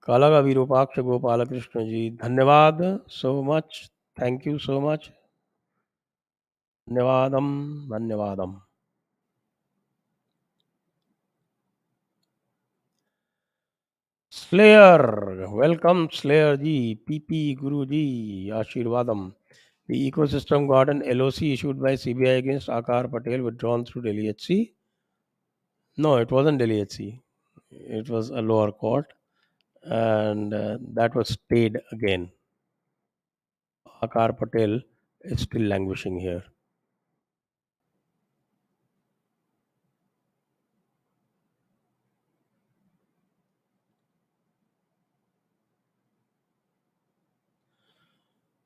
Kalaga Virupaksha Gopalakrishna ji, Dhanyavad so much. Thank you so much. Dhanyavadam, Dhanyavadam. Slayer, welcome Slayer ji, PP Guru ji, Ashirvadam. The ecosystem got an LOC issued by CBI against Akar Patel withdrawn through Delhi HC. No, it wasn't Delhi HC. It was a lower court, and that was stayed again. Akar Patel is still languishing here.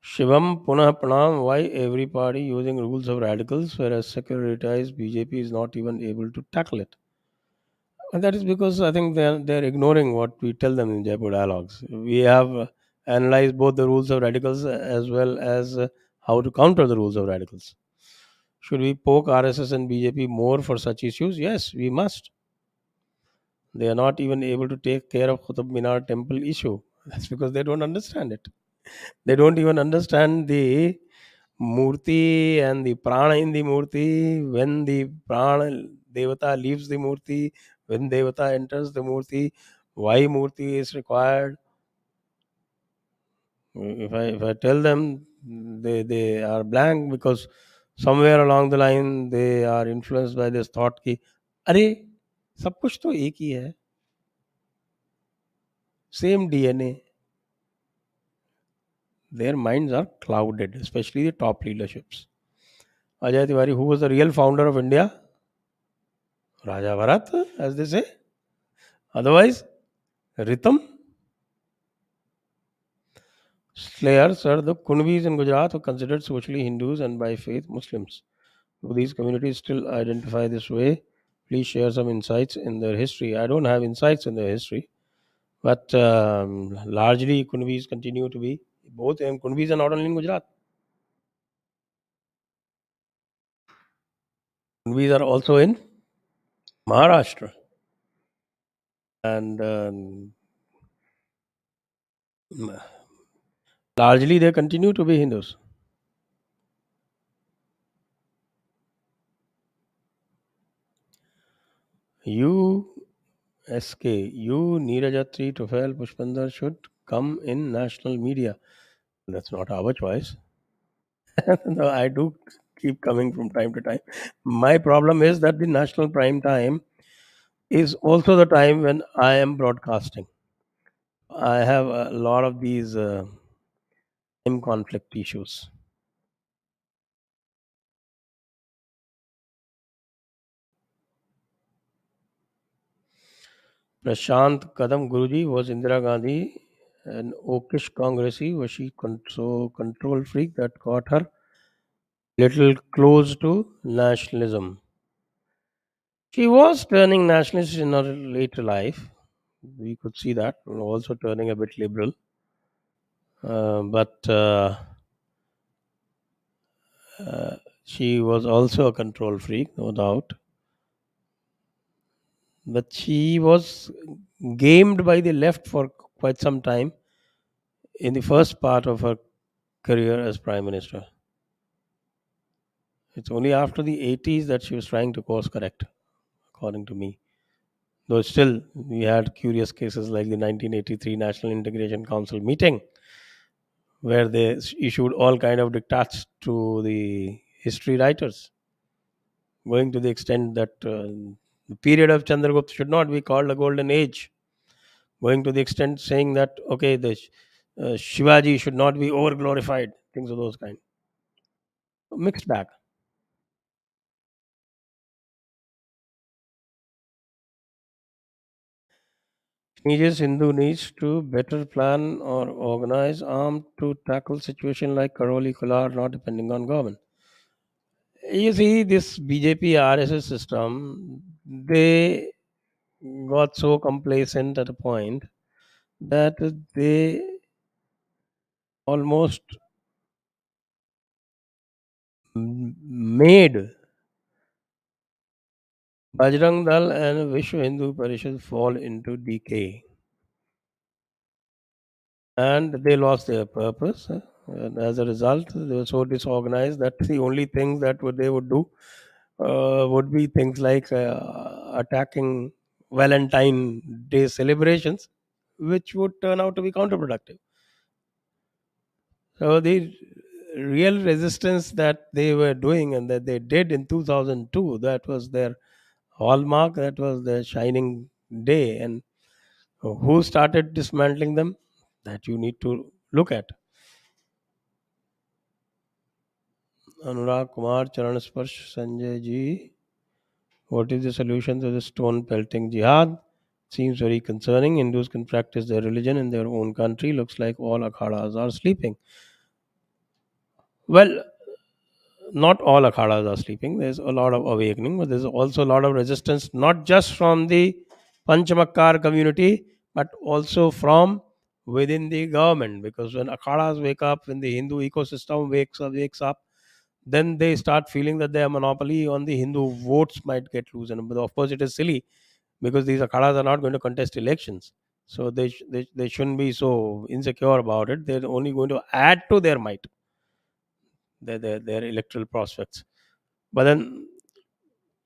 Shivam Punah Pranam, why every party using rules of radicals, whereas secularized BJP is not even able to tackle it? And that is because I think they're ignoring what we tell them in Jaipur dialogues. We have analyzed both the rules of radicals as well as how to counter the rules of radicals. Should we poke RSS and BJP more for such issues? Yes, we must. They are not even able to take care of Qutub Minar temple issue. That's because they don't understand it. They don't even understand the Murti and the prana in the Murti. When the prana Devata leaves the Murti, when Devata enters the Murti, why Murti is required. If I tell them, they are blank because somewhere along the line they are influenced by this thought कि अरे सब कुछ तो एक ही है, same DNA. Their minds are clouded, especially the top leaderships. Ajay Tiwari, who was the real founder of India? Raja Bharat, as they say. Otherwise, Rhythm. Slayer, sir, the Kunvis in Gujarat were considered socially Hindus and by faith Muslims. Do these communities still identify this way? Please share some insights in their history. I don't have insights in their history, but largely Kunvis continue to be both, and Kunvis are not only in Gujarat. Kunvis are also in Maharashtra, and largely they continue to be Hindus. You Neerajatri, Tufel, Pushpandar should come in national media. That's not our choice. No, I do keep coming from time to time. My problem is that the national prime time is also the time when I am broadcasting. I have a lot of these time conflict issues. Prashant Kadam Guruji, was Indira Gandhi an oakish congressy? Was she so control freak that got her little close to nationalism? She was turning nationalist in her later life. We could see that, and also turning a bit liberal. But she was also a control freak, no doubt. But she was gamed by the left for quite some time in the first part of her career as prime minister. It's only after the 80s that she was trying to course correct, according to me. Though still, we had curious cases like the 1983 National Integration Council meeting, where they issued all kind of diktats to the history writers, going to the extent that the period of Chandragupta should not be called a golden age. going to the extent saying that okay, the Shivaji should not be over glorified, things of those kind. Mixed bag. Teenagers Hindu needs to better plan or organize armed to tackle situation like Karoli Kolar, not depending on government. You see, this BJP RSS system, they got so complacent at a point that they almost made Bajrang Dal and Vishwa Hindu Parishad fall into decay, and they lost their purpose. And as a result, they were so disorganized that the only things that they would do would be things like attacking Valentine Day celebrations, which would turn out to be counterproductive. So the real resistance that they were doing and that they did in 2002, that was their hallmark, that was their shining day. And who started dismantling them? That you need to look at. Anurag Kumar, Charan Sparsh, Sanjay ji. What is the solution to the stone pelting jihad? Seems very concerning. Hindus can practice their religion in their own country. Looks like all akhadas are sleeping. Well, not all akhadas are sleeping. There's a lot of awakening, but there's also a lot of resistance, not just from the Panchamakkar community, but also from within the government. Because when akhadas wake up, when the Hindu ecosystem wakes up, then they start feeling that their monopoly on the Hindu votes might get loosened. But of course, it is silly because these akhadas are not going to contest elections. So they shouldn't be so insecure about it. They're only going to add to their might, their electoral prospects. But then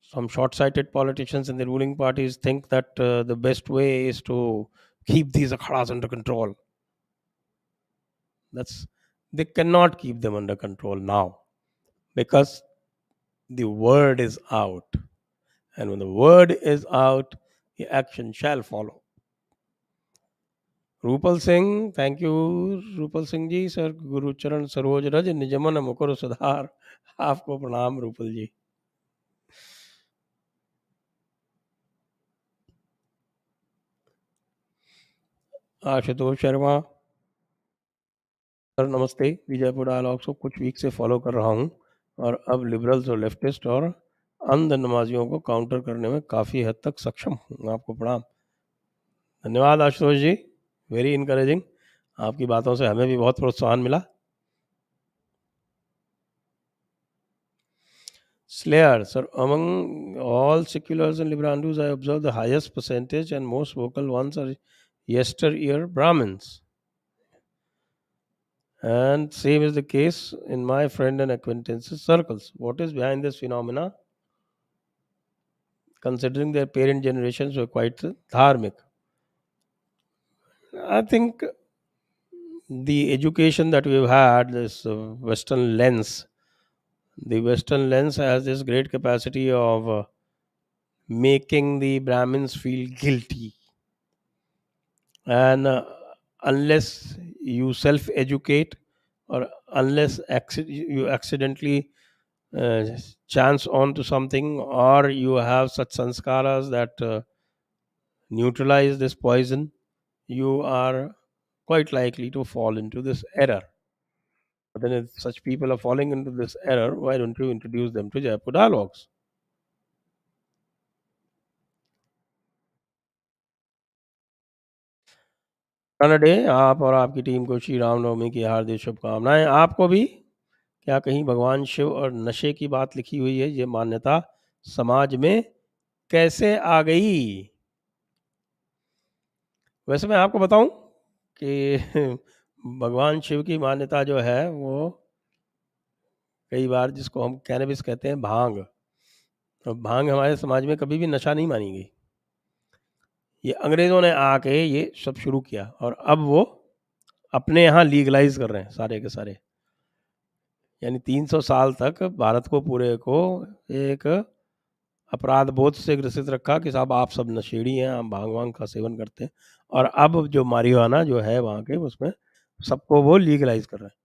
some short-sighted politicians in the ruling parties think that the best way is to keep these akhadas under control. That's They cannot keep them under control now because the word is out, and when the word is out, the action shall follow. Rupal Singh, thank you Rupal Singh ji. Sir गुरुचरण सरोज रज निजमन मुकुर सुधार। आपको प्रणाम Rupal ji. Ashutosh Sharma, sir नमस्ते। Vijaypur dialogues को कुछ वीक से फॉलो कर रहा हूँ और अब लिबरल्स और लेफ्टिस्ट और अंध नमाजियों को काउंटर करने में काफ़ी हद तक सक्षम हूँ। आपको प्रणाम। धन्यवाद आशुतोष जी, वेरी इनकरेजिंग। आपकी बातों से हमें भी बहुत प्रोत्साहन मिला। Slayer, sir, among all seculars and liberandus, I observe the highest percentage and most vocal ones are yesteryear Brahmins. And same is the case in my friend and acquaintances circles. What is behind this phenomena? Considering their parent generations were quite dharmic. I think the education that we've had, this Western lens, the Western lens has this great capacity of making the Brahmins feel guilty. And unless you self educate or unless you accidentally uh, chance onto something or you have such sanskaras that neutralize this poison, you are quite likely to fall into this error. But then, if such people are falling into this error, why don't you introduce them to Jaipur dialogues? Day, आप और आपकी team को श्री रामनवमी की हार्दिक शुभकामनाएं। आपको भी। क्या कहीं भगवान शिव और नशे की बात लिखी हुई है? ये मान्यता समाज में कैसे आ गई? वैसे मैं आपको बताऊं कि भगवान शिव की मान्यता जो है वो कई बार जिसको हम कैनबिस कहते हैं, भांग, तो भांग हमारे समाज में कभी भी नशा नहीं मानी गई। ये अंग्रेज़ों ने आके ये सब शुरू किया और अब वो अपने यहाँ लीगलाइज कर रहे हैं सारे के सारे। यानी 300 साल तक भारत को पूरे को एक अपराध बोध से ग्रसित रखा कि साहब आप सब नशेड़ी हैं, आप भांग वांग का सेवन करते हैं, और अब जो मारिजुआना जो है वहाँ के, उसमें सबको वो लीगलाइज कर रहे हैं।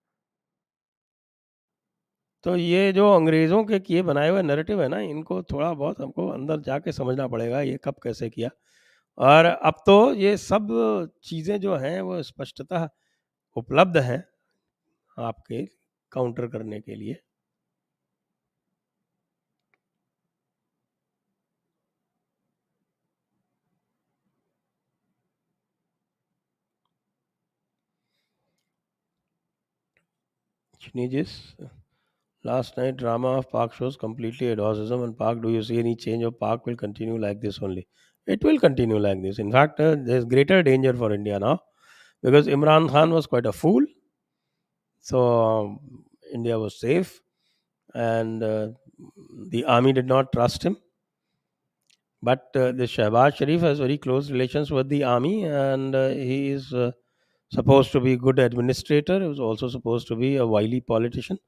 तो ये जो अंग्रेज़ों के किए बनाए हुए नैरेटिव है ना, इनको थोड़ा बहुत हमको अंदर जाके समझना पड़ेगा, ये कब कैसे किया। और अब तो ये सब चीज़ें जो हैं वो स्पष्टतः उपलब्ध हैं आपके काउंटर करने के लिए। Sneezes. Last night drama of Park shows completely adorcism and Park. Do you see any change of Park will continue like this only? It will continue like this. In fact, there's greater danger for India now because Imran Khan was quite a fool. So India was safe, and the army did not trust him. But the Shehbaz Sharif has very close relations with the army, and he is supposed to be a good administrator. He was also supposed to be a wily politician.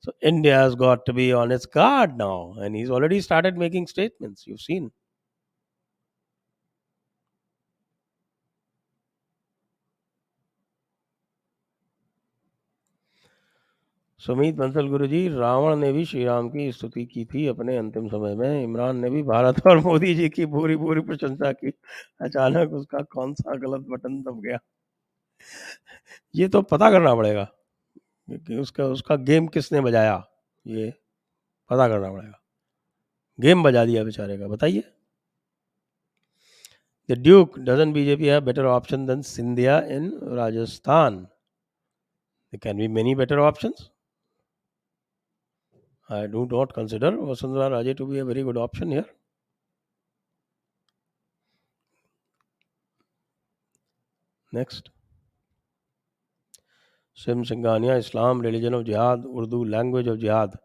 So India has got to be on its guard now, and he's already started making statements. You've seen. Sumeet Bansal गुरु जी, रावण ने भी श्री राम की स्तुति की थी अपने अंतिम समय में, इमरान ने भी भारत और मोदी जी की पूरी पूरी प्रशंसा की, अचानक उसका कौन सा गलत बटन दब गया। ये तो पता करना पड़ेगा कि उसका उसका गेम किसने बजाया, ये पता करना पड़ेगा। गेम बजा दिया बेचारे का, बताइए। The Duke, doesn't BJP have better option than Scindia in Rajasthan? There can be many better options. I do not consider Vasundhara Raje to be a very good option here. Next. Sim Singhania, Islam, religion of jihad, Urdu, language of jihad.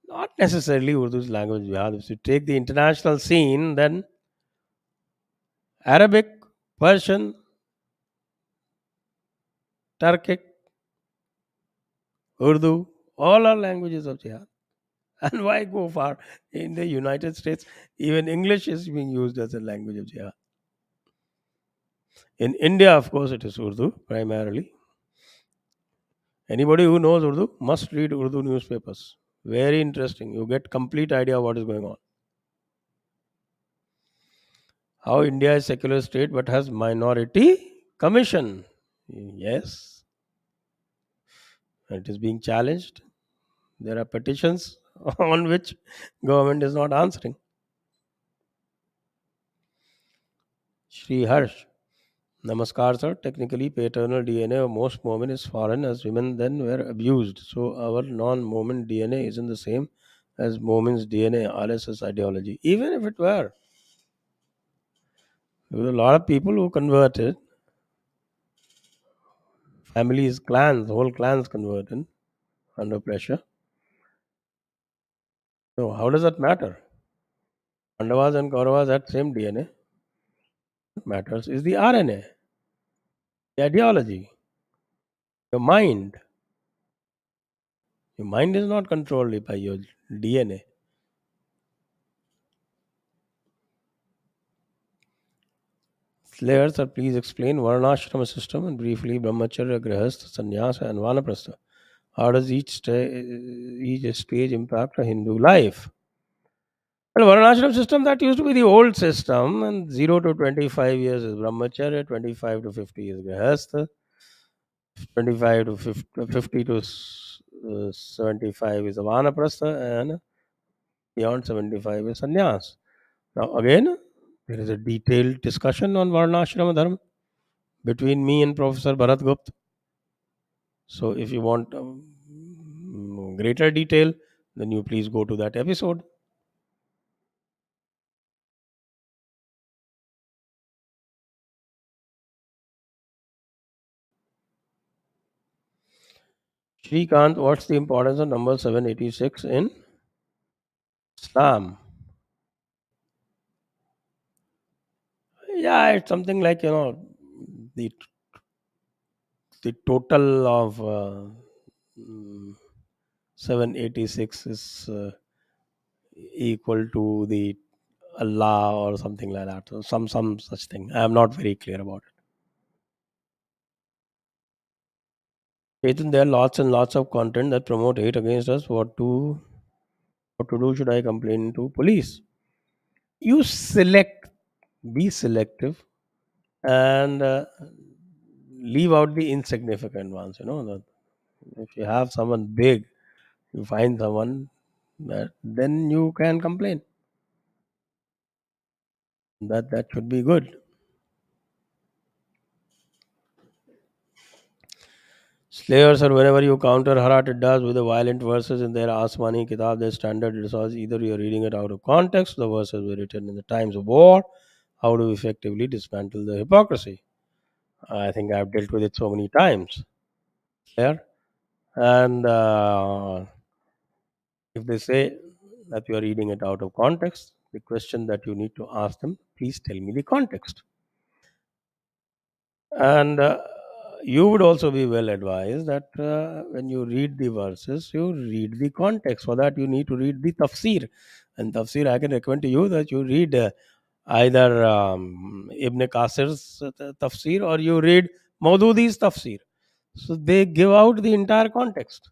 Not necessarily Urdu's language of jihad. If you take the international scene, then Arabic, Persian, Turkic, Urdu, all are languages of jihad. And why go far? In the United States, even English is being used as a language of jihad. In India, of course, it is Urdu primarily. Anybody who knows Urdu must read Urdu newspapers. Very interesting. You get complete idea of what is going on. How India is secular state but has minority commission. Yes, it is being challenged. There are petitions on which government is not answering. Shri Harsh. Namaskar, sir. Technically, paternal DNA of most Mormon is foreign as women then were abused. So, our non Mormon DNA isn't the same as Mormon's DNA, RSS ideology. Even if it were, there were a lot of people who converted, families, clans, whole clans converted under pressure. So, how does that matter? Pandavas and Kauravas had same DNA. What matters is the RNA, the ideology, your mind. Your mind is not controlled by your DNA. Slayer, sir, please explain Varnashrama system and briefly Brahmacharya, Grihastha, Sannyasa, and Vanaprastha. How does each stage impact a Hindu life? Well, Varnashram system, that used to be the old system, and 0 to 25 years is Brahmacharya, 25 to 50 is Grihastha, 25 to 50 to 75 is Vanaprastha, and beyond 75 is Sannyas. Now, again, there is a detailed discussion on Varnashrama Dharma between me and Professor Bharat Gupta. So, if you want greater detail, then you please go to that episode. Shrikant, what's the importance of number 786 in Islam? Yeah, it's something like, the total of 786 is equal to the Allah or something like that. So some such thing. I am not very clear about it. Chetan, there are lots and lots of content that promote hate against us. What to do? Should I complain to police? You select, be selective, and leave out the insignificant ones. If you have someone big, you find someone that then you can complain. That should be good. Slayers, or whenever you counter Harat, it does with the violent verses in their Asmani Kitab, their standard resource. Either you're reading it out of context, the verses were written in the times of war. How to effectively dismantle the hypocrisy? I think I've dealt with it so many times. Slayer. And if they say that you are reading it out of context, the question that you need to ask them, please tell me the context. And you would also be well advised that when you read the verses, you read the context. For that, you need to read the tafsir. And tafsir, I can recommend to you that you read either Ibn Qasir's tafsir, or you read Maududi's tafsir. So they give out the entire context.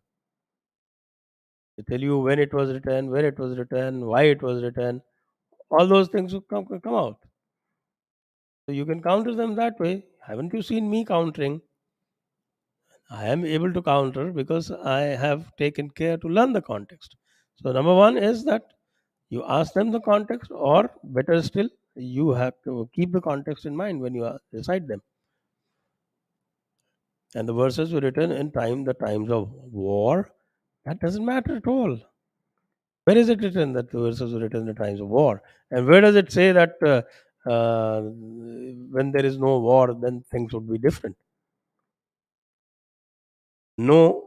They tell you when it was written, where it was written, why it was written. All those things will come out. So you can counter them that way. Haven't you seen me countering? I am able to counter because I have taken care to learn the context. So, number one is that you ask them the context, or better still, you have to keep the context in mind when you recite them. And the verses were written in the times of war. That doesn't matter at all. Where is it written that the verses were written in the times of war? And where does it say that when there is no war, then things would be different? No,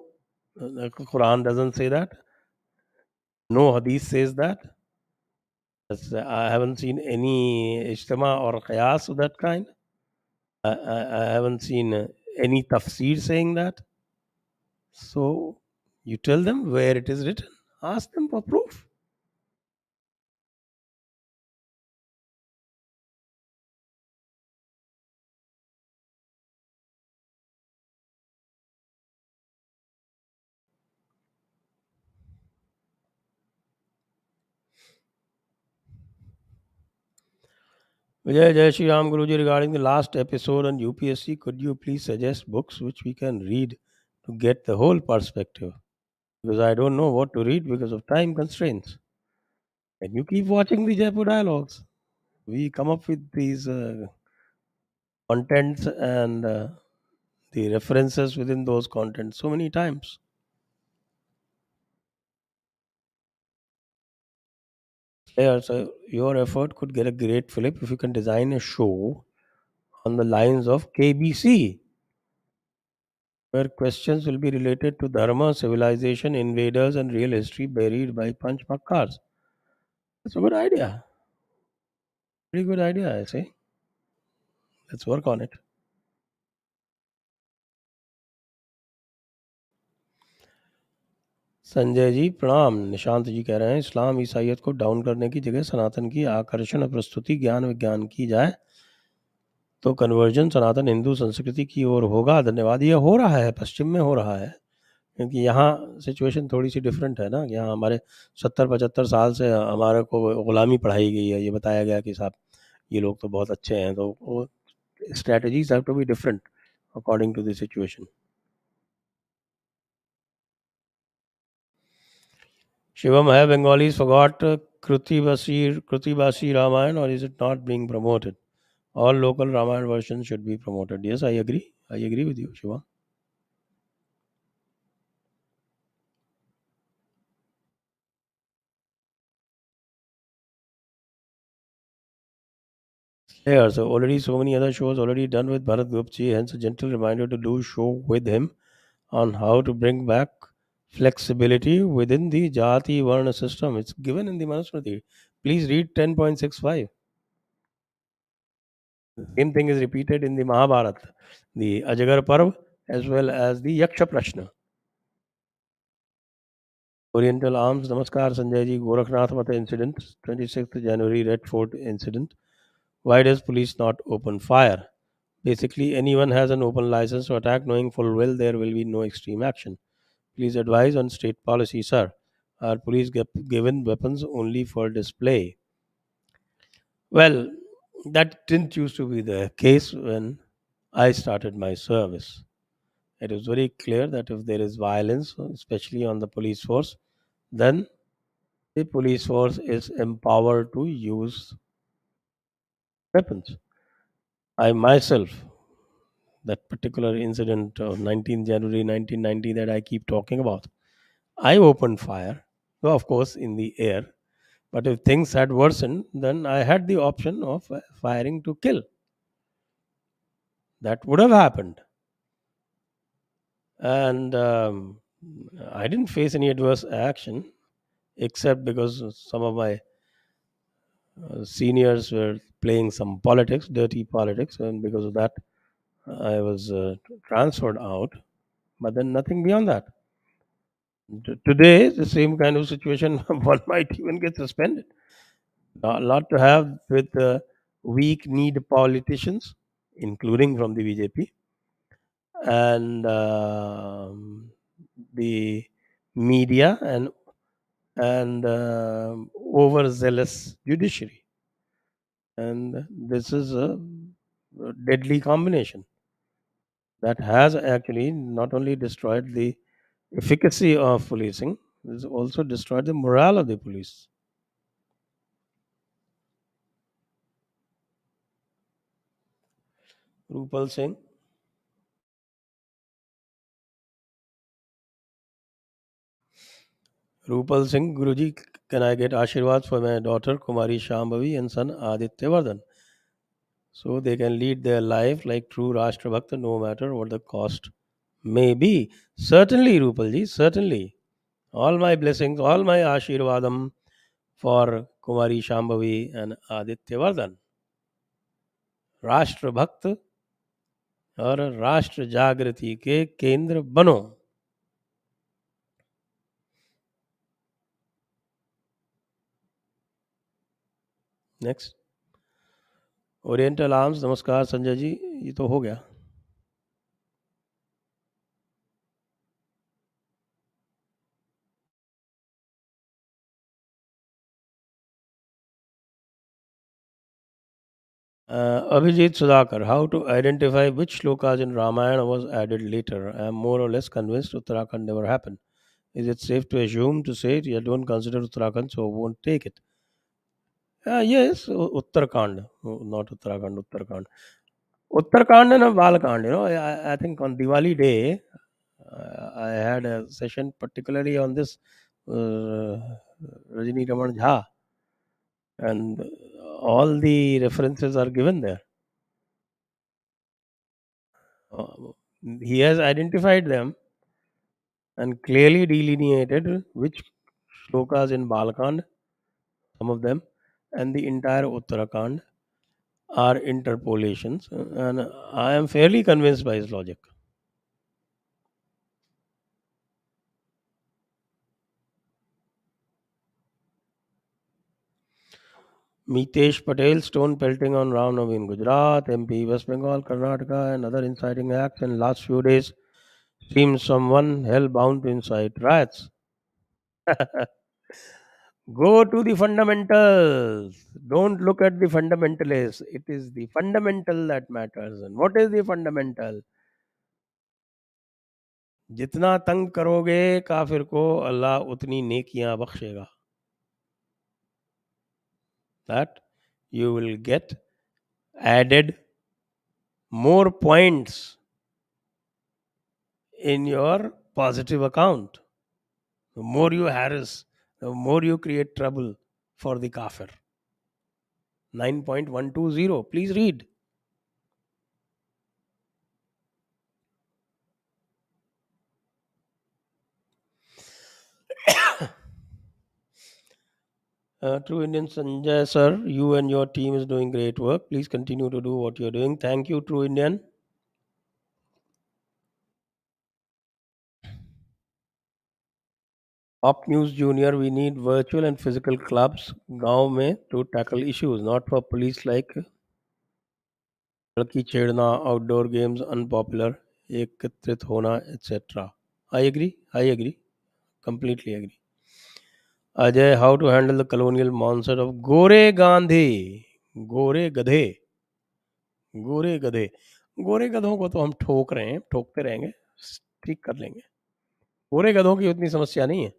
the Quran doesn't say that. No hadith says that. I haven't seen any ijtima or qiyas of that kind. I haven't seen any tafsir saying that. So you tell them where it is written. Ask them for proof. Vijay Jai Shri Ram Guruji, regarding the last episode on UPSC, could you please suggest books which we can read to get the whole perspective? Because I don't know what to read because of time constraints. And you keep watching the Jaipur dialogues. We come up with these contents and the references within those contents so many times. Yeah, so your effort could get a great flip if you can design a show on the lines of KBC, where questions will be related to Dharma, civilization, invaders, and real history buried by Panch Pakkars. That's a good idea. Pretty good idea, I say. Let's work on it. Sanjay ji प्रणाम. निशांत जी कह रहे हैं इस्लाम ईसाइयत को down करने की जगह सनातन की आकर्षण और प्रस्तुति ज्ञान विज्ञान की जाए तो कन्वर्जन सनातन हिंदू संस्कृति की ओर होगा. धन्यवाद. ये हो रहा है, पश्चिम में हो रहा है, क्योंकि यहाँ सिचुएशन थोड़ी सी डिफरेंट है ना. यहाँ हमारे 70-75 साल से हमारे को गुलामी पढ़ाई गई है. ये बताया गया कि साहब ये लोग तो बहुत अच्छे हैं, तो वो strategies have to be different according to the situation. Shivam, have Bengalis forgot Krutibasi Ramayana, or is it not being promoted? All local Ramayana versions should be promoted. Yes, I agree. I agree with you, Shivam. Yeah, so already so many other shows already done with Bharat Gupta, hence a gentle reminder to do show with him on how to bring back flexibility within the Jati Varna system. It's given in the Manusmriti. Please read 10.65. The same thing is repeated in the Mahabharata, the Ajagar Parv, as well as the Yaksha Prashna. Oriental Arms, Namaskar Sanjay ji, Gorakhnath Mata incident, 26th January, Red Fort incident. Why does police not open fire? Basically, anyone has an open license to attack, knowing full well there will be no extreme action. Please advise on state policy, sir. Are police given weapons only for display? Well, that didn't used to be the case when I started my service. It is very clear that if there is violence, especially on the police force, then the police force is empowered to use weapons. I myself, that particular incident of 19th January 1990 that I keep talking about, I opened fire, though of course in the air. But if things had worsened, then I had the option of firing to kill. That would have happened. And I didn't face any adverse action except because some of my seniors were playing some politics, dirty politics, and because of that, I was transferred out. But then nothing beyond that. Today, the same kind of situation, one might even get suspended. A lot to have with weak need politicians, including from the BJP, and the media and overzealous judiciary. And this is a deadly combination that has actually not only destroyed the efficacy of policing, it's also destroyed the morale of the police. Rupal Singh. Rupal Singh, Guruji, can I get Ashirwad for my daughter Kumari Shambhavi and son Aditya Vardhan so they can lead their life like true Rashtra Bhakta no matter what the cost may be? Certainly, Rupalji, certainly. All my blessings, all my Ashirvadam for Kumari Shambhavi and Aditya Vardhan. राष्ट्र भक्त और राष्ट्र जागृति के केंद्र बनो. Next. Oriental arms, नमस्कार संजय जी, ये तो हो गया. Abhijit Sudhakar, how to identify which shlokas in Ramayana was added later? I am more or less convinced Uttarakhand never happened. Is it safe to assume to say it? You don't consider Uttarakhand, so won't take it. Yes, Uttarakhand, not Uttarakhand, Uttarakhand. Uttarakhand and Balakand, I think on Diwali day, I had a session particularly on this uh, Rajini Raman Jha, and all the references are given there. Uh, he has identified them and clearly delineated which shlokas in Balakand, some of them, and the entire Uttarakhand are interpolations, and I am fairly convinced by his logic. Mitesh Patel, stone pelting on Ram Navami in Gujarat, MP, West Bengal, Karnataka, and other inciting acts in last few days seems someone hell bound to incite riots. Go to the fundamentals. Don't look at the fundamentalists. It is the fundamental that matters. And what is the fundamental? जितना तंग करोगे काफिर को अल्लाह उतनी नेकियां बख्शेगा. That you will get added more points in your positive account. The more you harass, the more you create trouble for the kafir. 9.120. Please read. True Indian Sanjay sir, you and your team is doing great work. Please continue to do what you're doing. Thank you, True Indian. Op News Junior, we need virtual and physical clubs गांव में to tackle issues, not for police like लड़की छेड़ना, outdoor games unpopular, एकत्रित होना, etc. I agree, completely agree. Ajay, how to handle the colonial monster of Gore Gandhi? गोरे गधे, गोरे गधे, गोरे गधों को तो हम ठोक रहे हैं, ठोकते रहेंगे, ठीक कर लेंगे. गोरे गधों की उतनी समस्या नहीं है.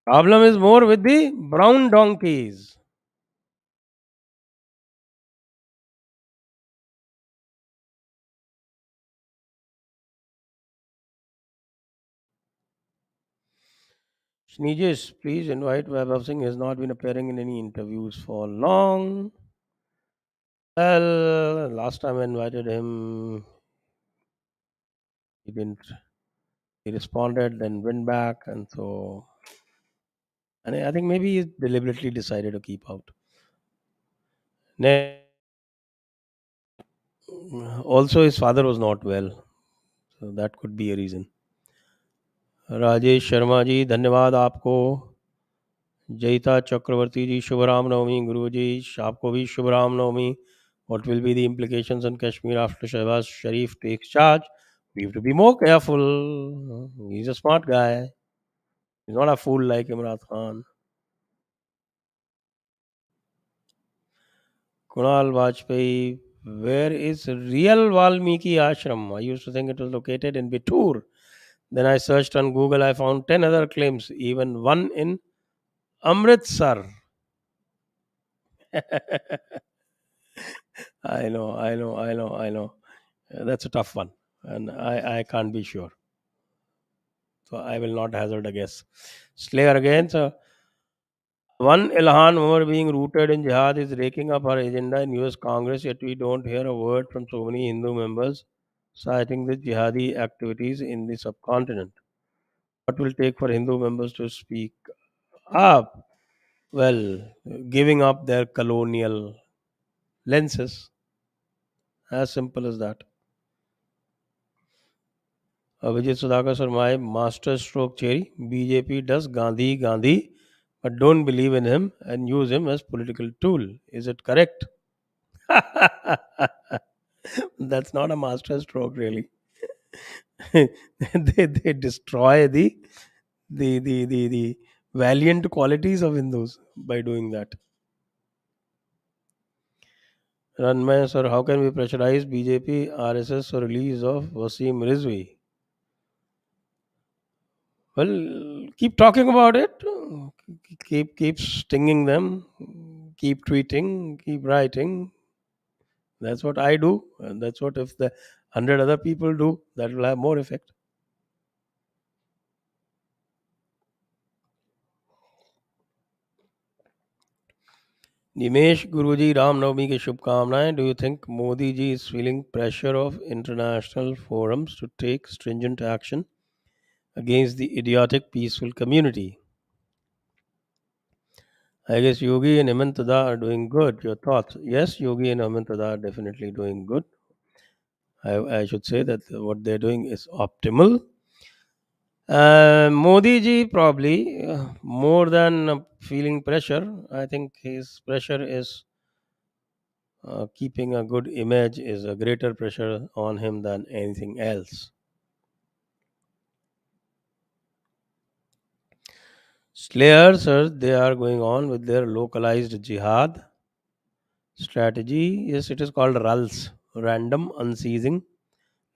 Problem is more with the brown donkeys. Sneeges, please invite Vaibhav Singh. He has not been appearing in any interviews for long. Well, last time I invited him, he didn't. He responded, then went back, and so. And I think maybe he deliberately decided to keep out. Also, his father was not well, so that could be a reason. Rajesh Sharma ji, धन्यवाद आपको. जयता चक्रवर्ती जी, शुभ राम नवमी. गुरु जी, आपको भी शुभ Ram Navami. What will be the implications on Kashmir after Shehbaz Sharif takes charge? We have to be more careful. He's a smart guy. He's not a fool like Imran Khan. Kunal Vajpayee, where is real Valmiki Ashram? I used to think it was located in Bitur. Then I searched on Google. I found 10 other claims, even one in Amritsar. I know. That's a tough one, and I can't be sure. So I will not hazard a guess. Slayer again. So one Ilhan Umar being rooted in jihad is raking up her agenda in US Congress, yet we don't hear a word from so many Hindu members citing the jihadi activities in the subcontinent. What will take for Hindu members to speak up? Well, giving up their colonial lenses. As simple as that. Vijay Sudhakar sir, my master stroke cherry. BJP does Gandhi, but don't believe in him and use him as political tool. Is it correct? That's not a master stroke, really. They destroy the valiant qualities of Hindus by doing that. Ranmay sir, how can we pressurize BJP, RSS for release of Wasim Rizvi? Well, keep talking about it. Keep stinging them. Keep tweeting. Keep writing. That's what I do, and that's what if the 100 other people do, that will have more effect. Nimesh Guruji, Ram Navami ki Shubhkamnaएं. Do you think Modi ji is feeling pressure of international forums to take stringent action against the idiotic peaceful community? I guess Yogi and Hemant Tada are doing good. Your thoughts? Yes, Yogi and Hemant Tada are definitely doing good. I should say that what they're doing is optimal. Modi ji probably more than feeling pressure. I think his pressure is keeping a good image is a greater pressure on him than anything else. Slayers, sir, they are going on with their localized jihad strategy. Yes, it is called RULS, random, unceasing,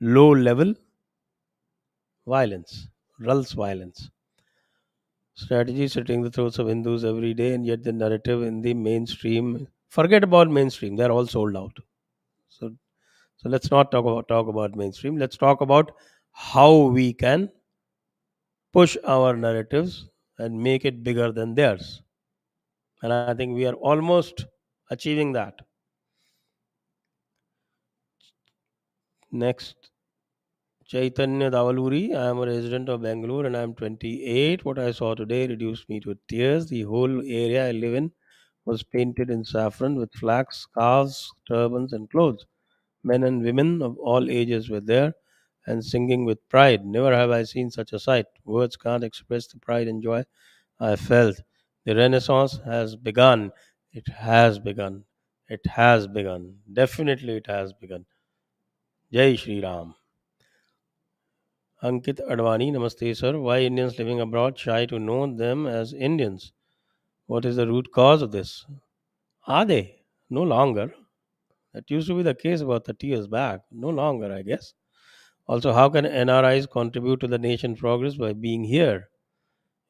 low level violence. RULS violence. Strategy sitting the throats of Hindus every day, and yet the narrative in the mainstream. Forget about mainstream; they're all sold out. So, so let's not talk about mainstream. Let's talk about how we can push our narratives and make it bigger than theirs. And I think we are almost achieving that. Next, Chaitanya Davaluri. I am a resident of Bangalore and I am 28. What I saw today reduced me to tears. The whole area I live in was painted in saffron with flags, scarves, turbans, and clothes. Men and women of all ages were there and singing with pride. Never have I seen such a sight. Words can't express the pride and joy I felt. The Renaissance has begun. It has begun. It has begun. Definitely, it has begun. Jai Shri Ram. Ankit Advani, Namaste, sir. Why Indians living abroad shy to know them as Indians? What is the root cause of this? Are they? No longer. That used to be the case about 30 years back. No longer, I guess. Also, how can NRIs contribute to the nation's progress by being here?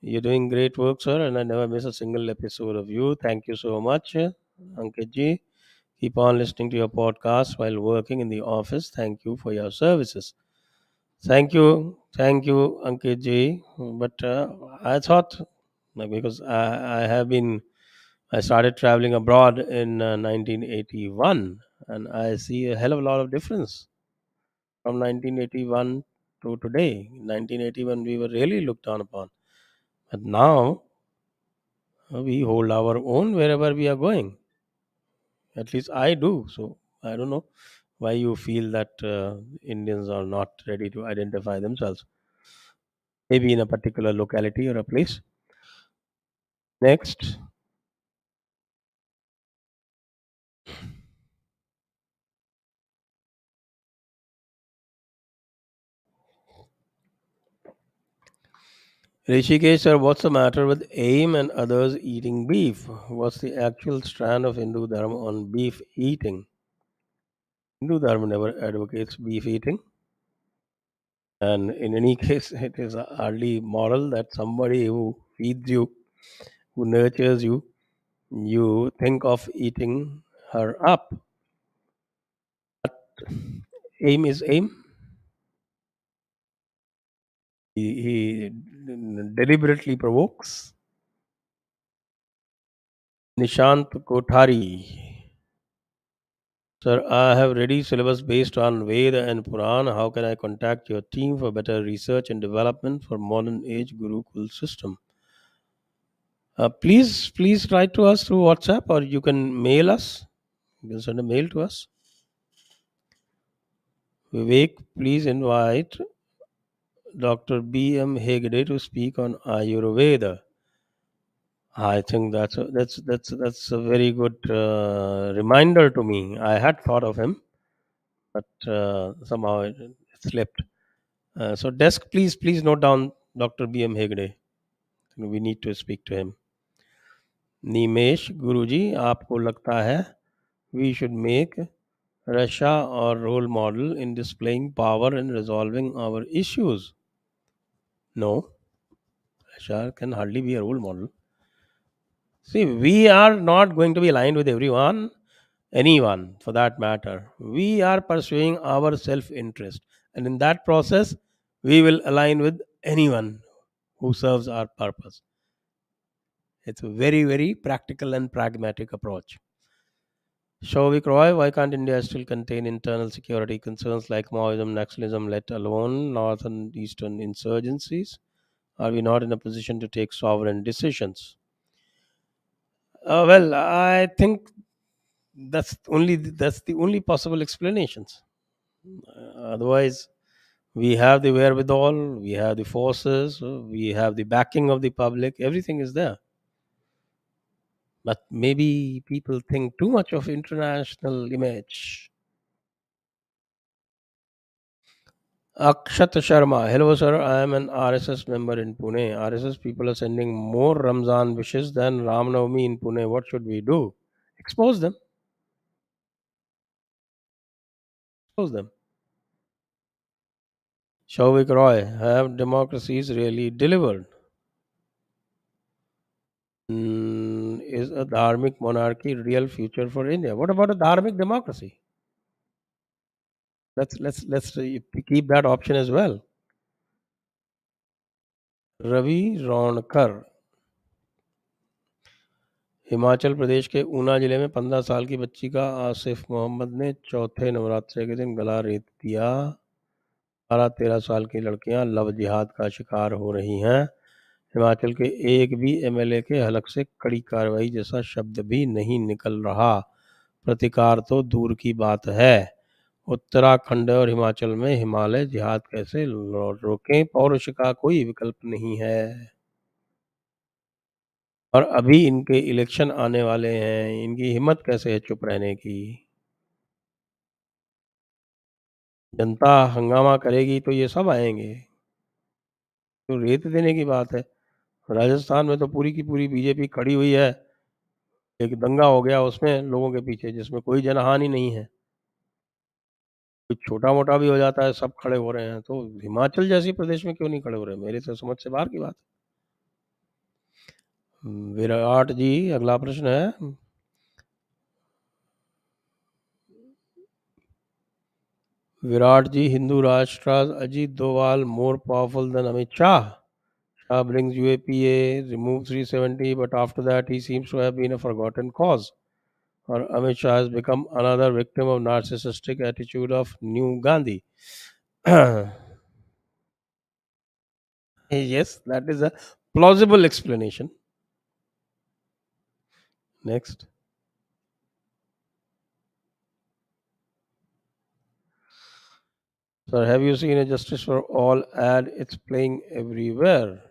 You're doing great work, sir, and I never miss a single episode of you. Thank you so much, Ankit ji. Keep on listening to your podcast while working in the office. Thank you for your services. Thank you, Ankit ji. But I thought, because I started traveling abroad in 1981, and I see a hell of a lot of difference from 1981 to today. In 1981, we were really looked down upon, but now we hold our own wherever we are going. At least I do. So I don't know why you feel that Indians are not ready to identify themselves, maybe in a particular locality or a place. Next, Rishikesh, sir, what's the matter with AIM and others eating beef? What's the actual strand of Hindu Dharma on beef eating? Hindu Dharma never advocates beef eating, and in any case, it is hardly moral that somebody who feeds you, who nurtures you, you think of eating her up. Aim is aim. He deliberately provokes. Nishant Kothari. Sir, I have ready syllabus based on Veda and Puran. How can I contact your team for better research and development for modern age Gurukul system? Please write to us through WhatsApp, or you can mail us. You can send a mail to us. Vivek, please invite Dr. B.M. Hegde to speak on Ayurveda. I think that's a very good reminder to me. I had thought of him, but somehow it slipped. So desk, please note down Dr. B.M. Hegde. We need to speak to him. Nimesh Guruji, आपको लगता है we should make Russia our role model in displaying power and resolving our issues? No, Russia can hardly be a role model. See, we are not going to be aligned with everyone, anyone for that matter. We are pursuing our self interest, and in that process, we will align with anyone who serves our purpose. It's a very practical and pragmatic approach. Shovik Roy, why can't India still contain internal security concerns like Maoism, Naxalism, let alone North and Eastern insurgencies? Are we not in a position to take sovereign decisions? Well, I think that's the only possible explanations. Otherwise, we have the wherewithal, we have the forces, we have the backing of the public. Everything is there. But maybe people think too much of international image. Akshat Sharma. Hello, sir. I am an RSS member in Pune. RSS people are sending more Ramzan wishes than Ramnavami in Pune. What should we do? Expose them. Expose them. Shavik Roy. Have democracies really delivered? Is a dharmic monarchy real future for India? What about a dharmic democracy? Let's keep that option as well. Ravi Ronkar. Himachal Pradesh के ऊना जिले में 15 साल की बच्ची का आसिफ मोहम्मद ने चौथे नवरात्रे के दिन गला रेत दिया। 12-13 साल की लड़कियां लव जिहाद का शिकार हो रही हैं। हिमाचल के एक भी एमएलए के हलक से कड़ी कार्रवाई जैसा शब्द भी नहीं निकल रहा। प्रतिकार तो दूर की बात है। उत्तराखंड और हिमाचल में हिमालय जिहाद कैसे रोकें? पौरुष का कोई विकल्प नहीं है। और अभी इनके इलेक्शन आने वाले हैं, इनकी हिम्मत कैसे है चुप रहने की? जनता हंगामा करेगी तो ये सब आएंगे। तो रेत देने की बात है। राजस्थान में तो पूरी की पूरी बीजेपी खड़ी हुई है। एक दंगा हो गया उसमें लोगों के पीछे, जिसमें कोई जनहानि नहीं है। कुछ छोटा मोटा भी हो जाता है, सब खड़े हो रहे हैं। तो हिमाचल जैसी प्रदेश में क्यों नहीं खड़े हो रहे? मेरे से समझ से बाहर की बात है। विराट जी, अगला प्रश्न है। विराट जी, हिंदू राष्ट्र Ajit Doval more powerful than Amit Shah? Shah brings UAPA, removes 370, but after that he seems to have been a forgotten cause. Or Amit Shah has become another victim of narcissistic attitude of new Gandhi. Yes, that is a plausible explanation. Next. Sir, have you seen a Justice for All ad? It's playing everywhere.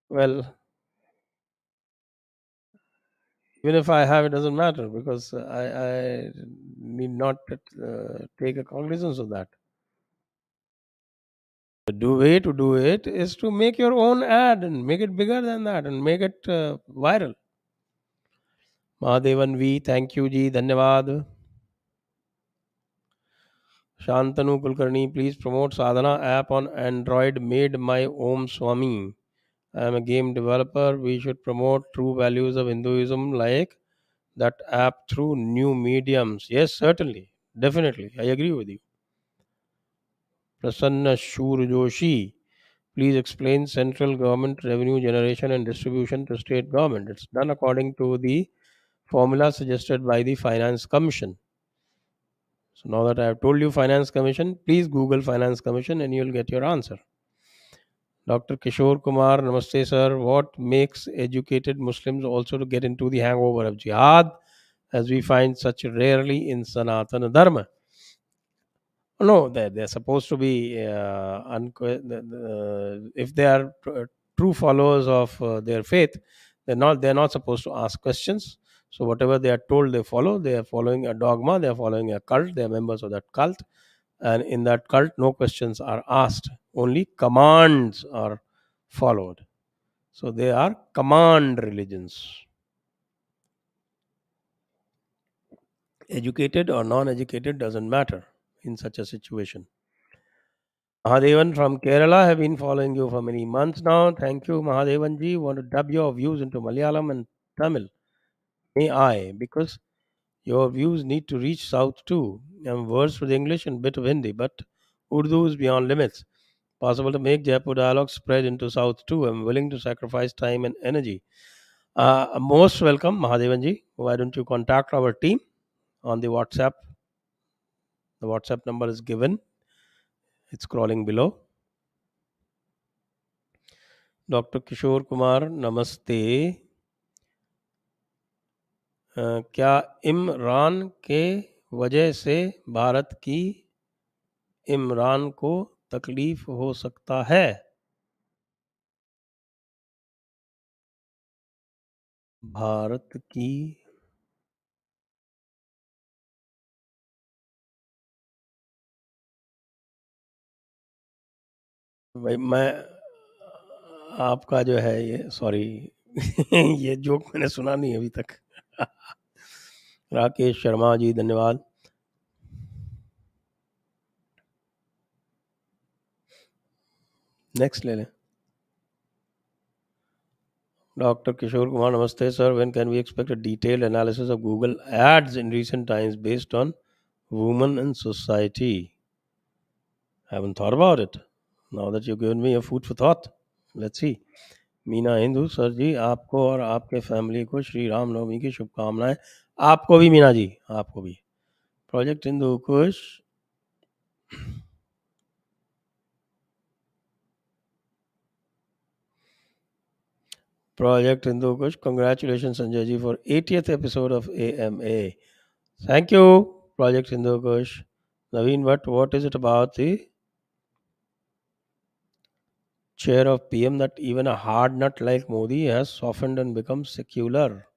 Well, even if I have, it doesn't matter because I need not take a cognizance of that. The way to do it is to make your own ad and make it bigger than that and make it viral. Mahadevan V, thank you ji, धन्यवाद. Shantanu Kulkarni, please promote Sadhana app on Android made my Om Swami. I am a game developer. We should promote true values of Hinduism like that app through new mediums. Yes, certainly. Definitely. I agree with you. Prasanna Shur Joshi, please explain central government revenue generation and distribution to state government. It's done according to the formula suggested by the Finance Commission. So now that I have told you Finance Commission, please Google Finance Commission and you'll get your answer. Dr. Kishore Kumar, Namaste sir. What makes educated Muslims also to get into the hangover of jihad as we find such rarely in Sanatana Dharma? No, they're supposed to be, if they are true followers of their faith, they're not supposed to ask questions. So whatever they are told, they follow. They are following a dogma. They are following a cult. They are members of that cult, and in that cult, no questions are asked. Only commands are followed. So they are command religions. Educated or non-educated doesn't matter in such a situation. Mahadevan from Kerala have been following you for many months now. Thank you, Mahadevan ji. Want to dub your views into Malayalam and Tamil? May I? Because your views need to reach South too. I'm versed with English and bit of Hindi, but Urdu is beyond limits. Possible to make Jaipur dialogue spread into South too. I'm willing to sacrifice time and energy. Most welcome, Mahadevan ji. Why don't you contact our team on the WhatsApp? The WhatsApp number is given. It's scrolling below. Doctor Kishore Kumar नमस्ते. क्या इमरान के वजह से भारत की इमरान को तकलीफ हो सकता है? भारत की भाई मैं आपका जो है ये सॉरी ये जोक मैंने सुना नहीं अभी तक. राकेश शर्मा जी धन्यवाद. नेक्स्ट ले लें. डॉक्टर किशोर कुमार नमस्ते sir. When can we expect a detailed analysis of Google ads in recent times based on women in society? Haven't thought about it. Now that you've given me a food for thought. Let's see. Meena Hindu sir ji, आपको और आपके family को श्री राम नवमी की शुभकामनाएं. आपको भी मीना जी, आपको भी. Project Hindu Kush. Project Hindu Kush, congratulations Sanjay ji for 80th episode of AMA. Thank you, Project Hindu Kush. Naveen, what is it about the chair of PM that even a hard nut like Modi has softened and become secular.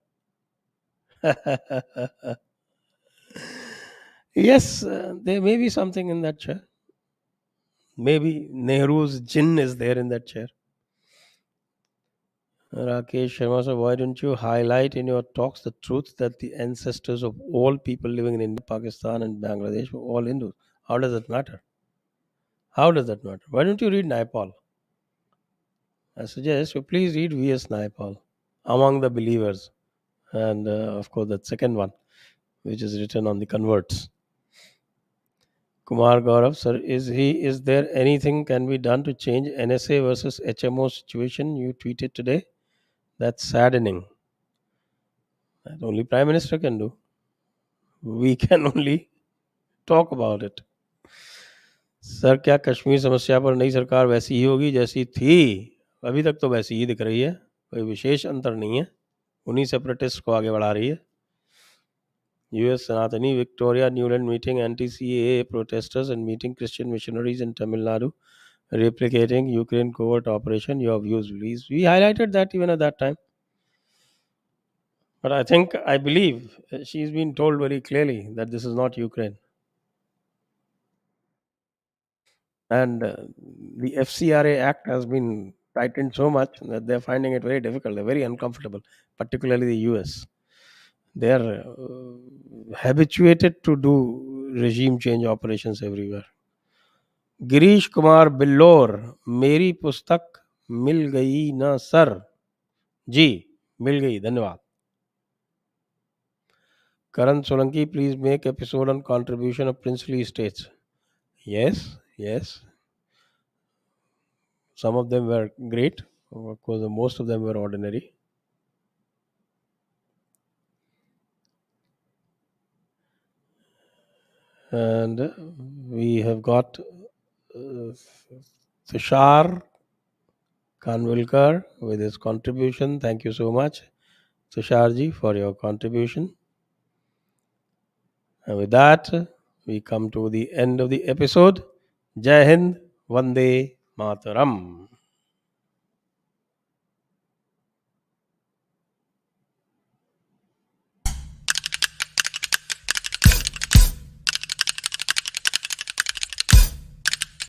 Yes, there may be something in that chair. Maybe Nehru's jinn is there in that chair. Rakesh Sharma, so why don't you highlight in your talks the truth that the ancestors of all people living in India, Pakistan, and Bangladesh were all Hindus? How does that matter? How does that matter? Why don't you read Naipaul? I suggest you please read V.S. Naipaul, Among the Believers, and of course that second one, which is written on the converts. Kumar Gaurav, sir, is there anything can be done to change NSA versus HMO situation you tweeted today? That's saddening. That only Prime Minister can do. We can only talk about it. Sir क्या कश्मीर समस्या पर नई सरकार वैसी ही होगी जैसी थी? अभी तक तो वैसी ही दिख रही है, कोई विशेष अंतर नहीं है, उन्हीं सेपरेटिस्ट को आगे बढ़ा रही है. US Sanatani Victoria Newland meeting anti-CAA protesters and meeting Christian missionaries in Tamil Nadu, replicating Ukraine covert operation. Your views, please. We highlighted that even at that time. But I believe she's been told very clearly that this is not Ukraine. And the FCRA Act has been tightened so much that they're finding it very difficult. They're very uncomfortable, particularly the US. They're habituated to do regime change operations everywhere. Girish Kumar बिल्लोर, मेरी पुस्तक मिल गई ना sir? जी, मिल गई, धन्यवाद. Karan Solanki, please make episode on contribution of princely estates. Yes. Some of them were great. Of course, most of them were ordinary. And we have got Tushar Kanvilkar with his contribution. Thank you so much, Tusharji, for your contribution. And with that, we come to the end of the episode. Jai Hind, Vande Mataram.